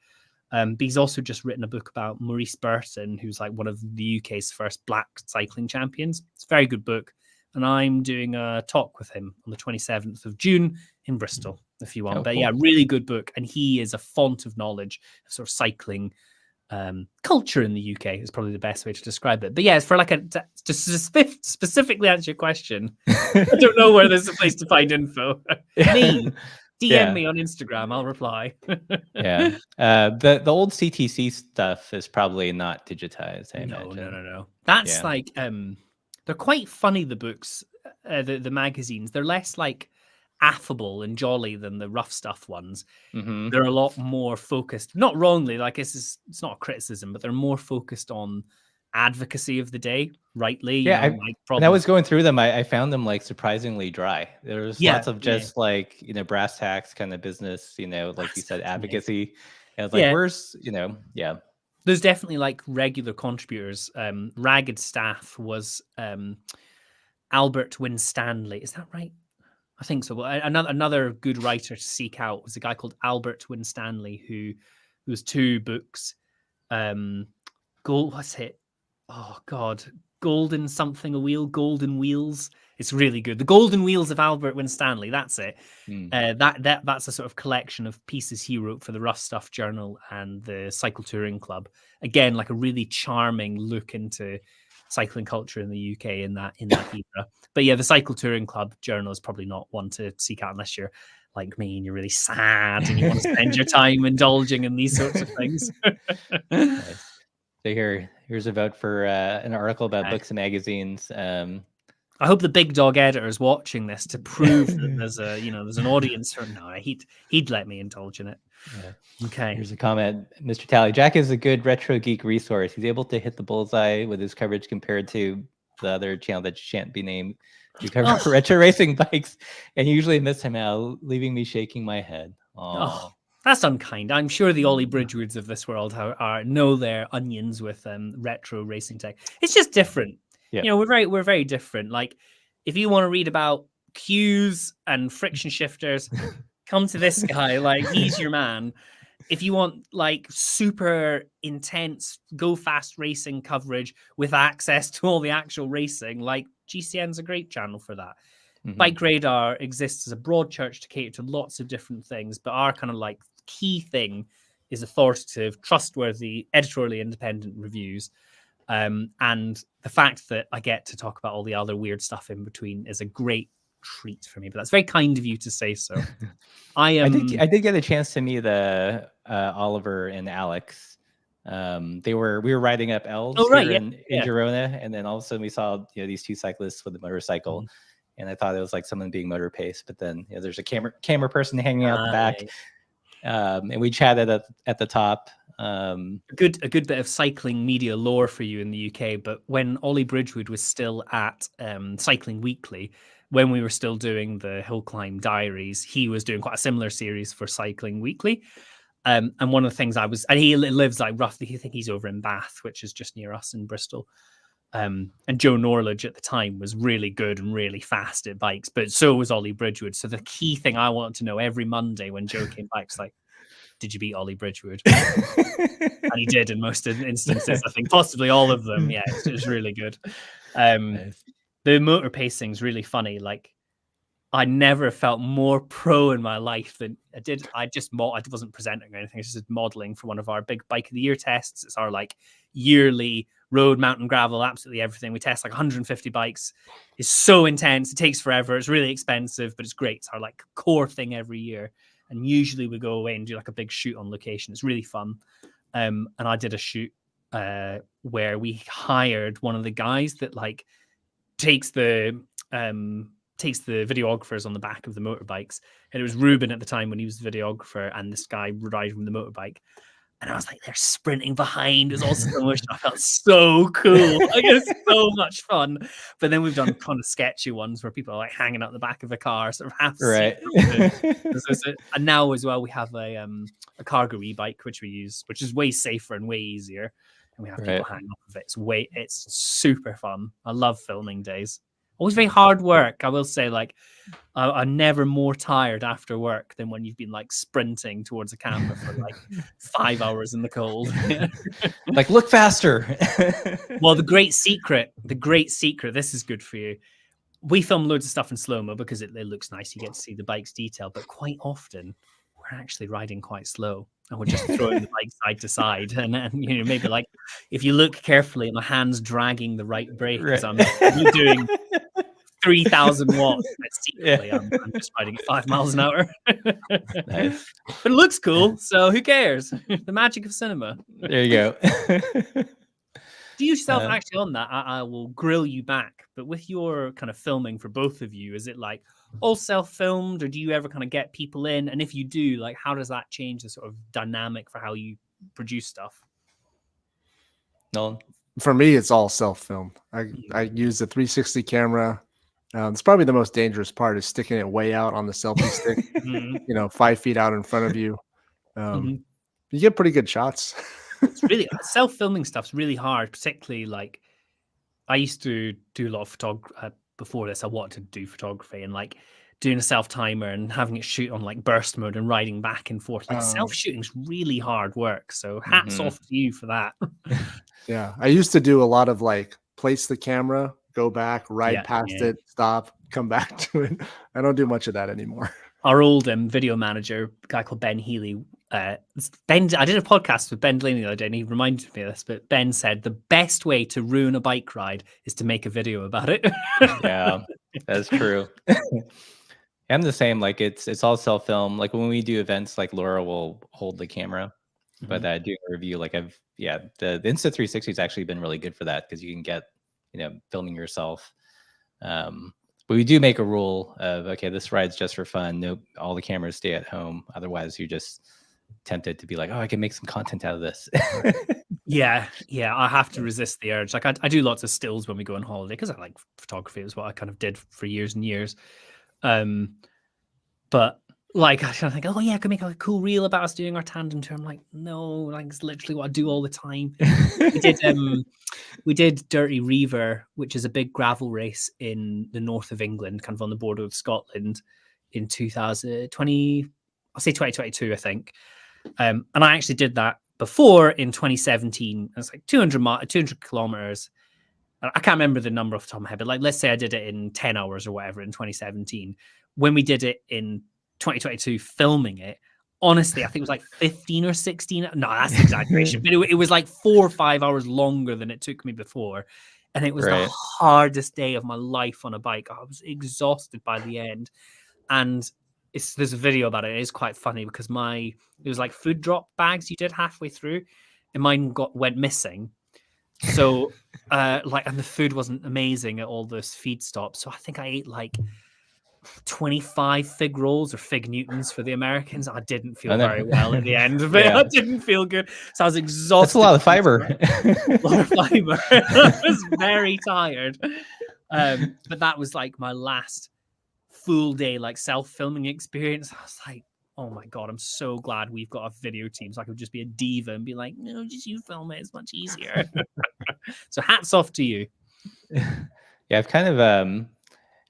But he's also just written a book about Maurice Burton, who's one of the UK's first black cycling champions. It's a very good book. And I'm doing a talk with him on the 27th of June in Bristol, if you want. But cool. Yeah, really good book. And he is a font of knowledge of sort of cycling culture in the UK is probably the best way to describe it. But yeah, it's for to specifically answer your question. I don't know where there's a place to find info. DM me on Instagram, I'll reply. The old CTC stuff is probably not digitized. I imagine. No. That's they're quite funny. The books, the magazines, they're less affable and jolly than the Rough Stuff ones. They're a lot more focused, not wrongly, it's not a criticism, but they're more focused on advocacy of the day, rightly. When I was going through them, I found them surprisingly dry. There was lots of just brass tacks kind of business, like you said, advocacy. And I was where's there's definitely regular contributors. Ragged Staff was Albert Winstanley, is that right? I think so. Well, another good writer to seek out was a guy called Albert Winstanley, who was 2 books. What's it? Oh God, Golden something a wheel, Golden Wheels. It's really good. The Golden Wheels of Albert Winstanley. That's it. That's a sort of collection of pieces he wrote for the Rough Stuff Journal and the Cycle Touring Club. Again, a really charming look into cycling culture in the UK in that era. But yeah, the Cycle Touring Club journal is probably not one to seek out unless you're like me and you're really sad and you want to spend your time indulging in these sorts of things. Nice. So here's a vote for an article about books and magazines. I hope the big dog editor is watching this to prove that there's an audience for no, he'd let me indulge in it. Yeah. Okay. Here's a comment, Mr. Talley. Jack is a good retro geek resource. He's able to hit the bullseye with his coverage compared to the other channel that shan't be named. You cover retro racing bikes, and you usually miss him out, leaving me shaking my head. That's unkind. I'm sure the Ollie Bridgewoods of this world know their onions with retro racing tech. It's just different. Yeah. You know, we're very different. Like, if you want to read about cues and friction shifters, come to this guy. Like, he's your man. If you want like super intense, go fast racing coverage with access to all the actual racing, like GCN's a great channel for that. BikeRadar exists as a broad church to cater to lots of different things, but our kind of like key thing is authoritative, trustworthy, editorially independent reviews. And the fact that I get to talk about all the other weird stuff in between is a great treat for me. But that's very kind of you to say so. I did get a chance to meet Oliver and Alex. We were riding up L's in Girona, and then all of a sudden we saw these two cyclists with a motorcycle. And I thought it was like someone being motor paced, but then there's a camera person hanging out the back, and we chatted at the top. A good bit of cycling media lore for you in the UK. But when Ollie Bridgewood was still at Cycling Weekly, when we were still doing the Hill Climb Diaries, he was doing quite a similar series for Cycling Weekly. And one of the things and he lives like roughly, I think he's over in Bath, which is just near us in Bristol. And Joe Norledge at the time was really good and really fast at bikes, but so was Ollie Bridgewood. So the key thing I wanted to know every Monday when Joe came back was like, did you beat Ollie Bridgewood? And he did in most instances, I think possibly all of them. Yeah, it was really good. Nice. The motor pacing is really funny. Like, I never felt more pro in my life than I did. I wasn't presenting or anything. I was just modeling for one of our big Bike of the Year tests. It's our like yearly road, mountain, gravel, absolutely everything. We test like 150 bikes. It's so intense. It takes forever. It's really expensive, but it's great. It's our like core thing every year. And usually we go away and do like a big shoot on location. It's really fun. And I did a shoot where we hired one of the guys that like takes the videographers on the back of the motorbikes. And it was Ruben at the time when he was the videographer, and this guy riding the motorbike. And I was like, they're sprinting behind. It was all slow motion. I felt so cool. Like, it was so much fun. But then we've done kind of sketchy ones where people are like hanging out the back of a car, sort of half. Right. And now as well, we have a cargo e-bike, which we use, which is way safer and way easier. And we have people hanging off of it. It's super fun. I love filming days. Always very hard work. I will say, like, I'm never more tired after work than when you've been like sprinting towards a camera for like 5 hours in the cold. Like, look faster. Well, the great secret, this is good for you. We film loads of stuff in slow-mo because it looks nice. You get to see the bike's detail, but quite often we're actually riding quite slow. And we're just throwing the bike side to side. And maybe like, if you look carefully, my hand's dragging the right brake as I'm doing 3,000 watts. Secretly, I'm just riding at 5 miles an hour. Nice. But it looks cool, so who cares? The magic of cinema. There you go. Do you yourself actually on that? I will grill you back. But with your kind of filming for both of you, is it like all self-filmed, or do you ever kind of get people in? And if you do, like, how does that change the sort of dynamic for how you produce stuff? Nolan? For me, it's all self-filmed. I use the 360 camera. It's probably the most dangerous part is sticking it way out on the selfie stick, 5 feet out in front of you. You get pretty good shots. It's really self-filming stuff's really hard, particularly like I used to do a lot of photography before this. I wanted to do photography, and like doing a self-timer and having it shoot on like burst mode and riding back and forth. Like self-shooting's really hard work. So hats off to you for that. Yeah. I used to do a lot of like place the camera, go back, ride past it, stop, come back to it. I don't do much of that anymore. Our old video manager, a guy called Ben Healy, I did a podcast with Ben Delaney the other day, and he reminded me of this, but Ben said the best way to ruin a bike ride is to make a video about it. Yeah, that's true. I'm the same. Like, it's all self-film. Like, when we do events, like, Laura will hold the camera, but doing a review, like, the Insta360 has actually been really good for that, because you can get, filming yourself. But we do make a rule of, okay, this ride's just for fun. Nope, all the cameras stay at home. Otherwise, you're just tempted to be like, oh, I can make some content out of this. Yeah, I have to resist the urge. Like, I do lots of stills when we go on holiday because I like photography. Is what I kind of did for years and years. But like I think, oh yeah, I could make like a cool reel about us doing our tandem tour. I'm like, no, like it's literally what I do all the time. We did Dirty Reaver, which is a big gravel race in the north of England, kind of on the border with Scotland, in 2020. I'll say 2022, I think. And I actually did that before in 2017. It's like 200 kilometers. I can't remember the number off the top of my head, but like let's say I did it in 10 hours or whatever in 2017. When we did it in 2022, filming it, honestly, I think it was like 15 or 16. No, that's an exaggeration, but it was like 4 or 5 hours longer than it took me before. And it was the hardest day of my life on a bike. I was exhausted by the end. And there's a video about it. It is quite funny because it was like food drop bags you did halfway through, and mine went missing. So and the food wasn't amazing at all those feed stops. So I think I ate like 25 fig rolls or fig Newtons for the Americans. I didn't feel very well at the end of it. I didn't feel good. So I was exhausted. That's a lot of fiber. A lot of fiber. I was very tired. But that was like my last full day, like self-filming experience. I was like, oh my God, I'm so glad we've got a video team so I could just be a diva and be like, no, just you film it. It's much easier. So hats off to you. Yeah, I've kind of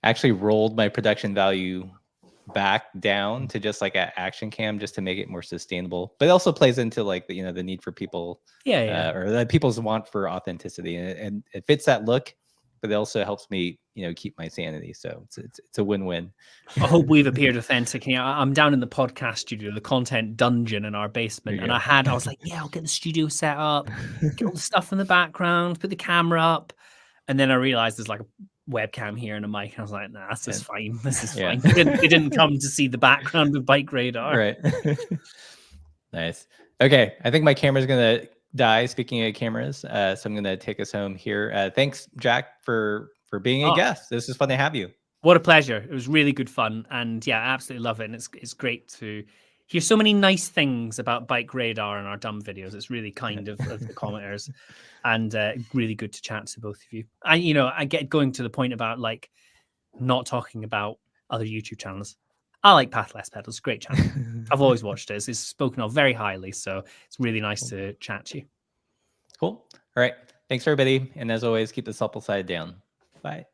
actually rolled my production value back down to just like an action cam just to make it more sustainable. But it also plays into like the need for people, or the people's want for authenticity, and it fits that look. But it also helps me, keep my sanity. So it's a win-win. I hope we've appeared authentic. I'm down in the podcast studio, the content dungeon in our basement, and I was like, yeah, I'll get the studio set up, get all the stuff in the background, put the camera up, and then I realized there's like a webcam here and a mic. And I was like, nah, this is fine. This is fine. They didn't come to see the background of BikeRadar. Right. Nice. Okay, I think my camera's gonna die. Speaking of cameras, so I'm gonna take us home here. Thanks, Jack, for being a guest. This is fun to have you. What a pleasure. It was really good fun, and yeah, I absolutely love it. And it's great to hear so many nice things about BikeRadar and our dumb videos. It's really kind of the commenters, and really good to chat to both of you. I get going to the point about like not talking about other YouTube channels. I like Path Less Pedals. Great channel. I've always watched it. It's spoken of very highly, so it's really nice to chat to you. Cool. All right. Thanks, everybody. And as always, keep the supple side down. Bye.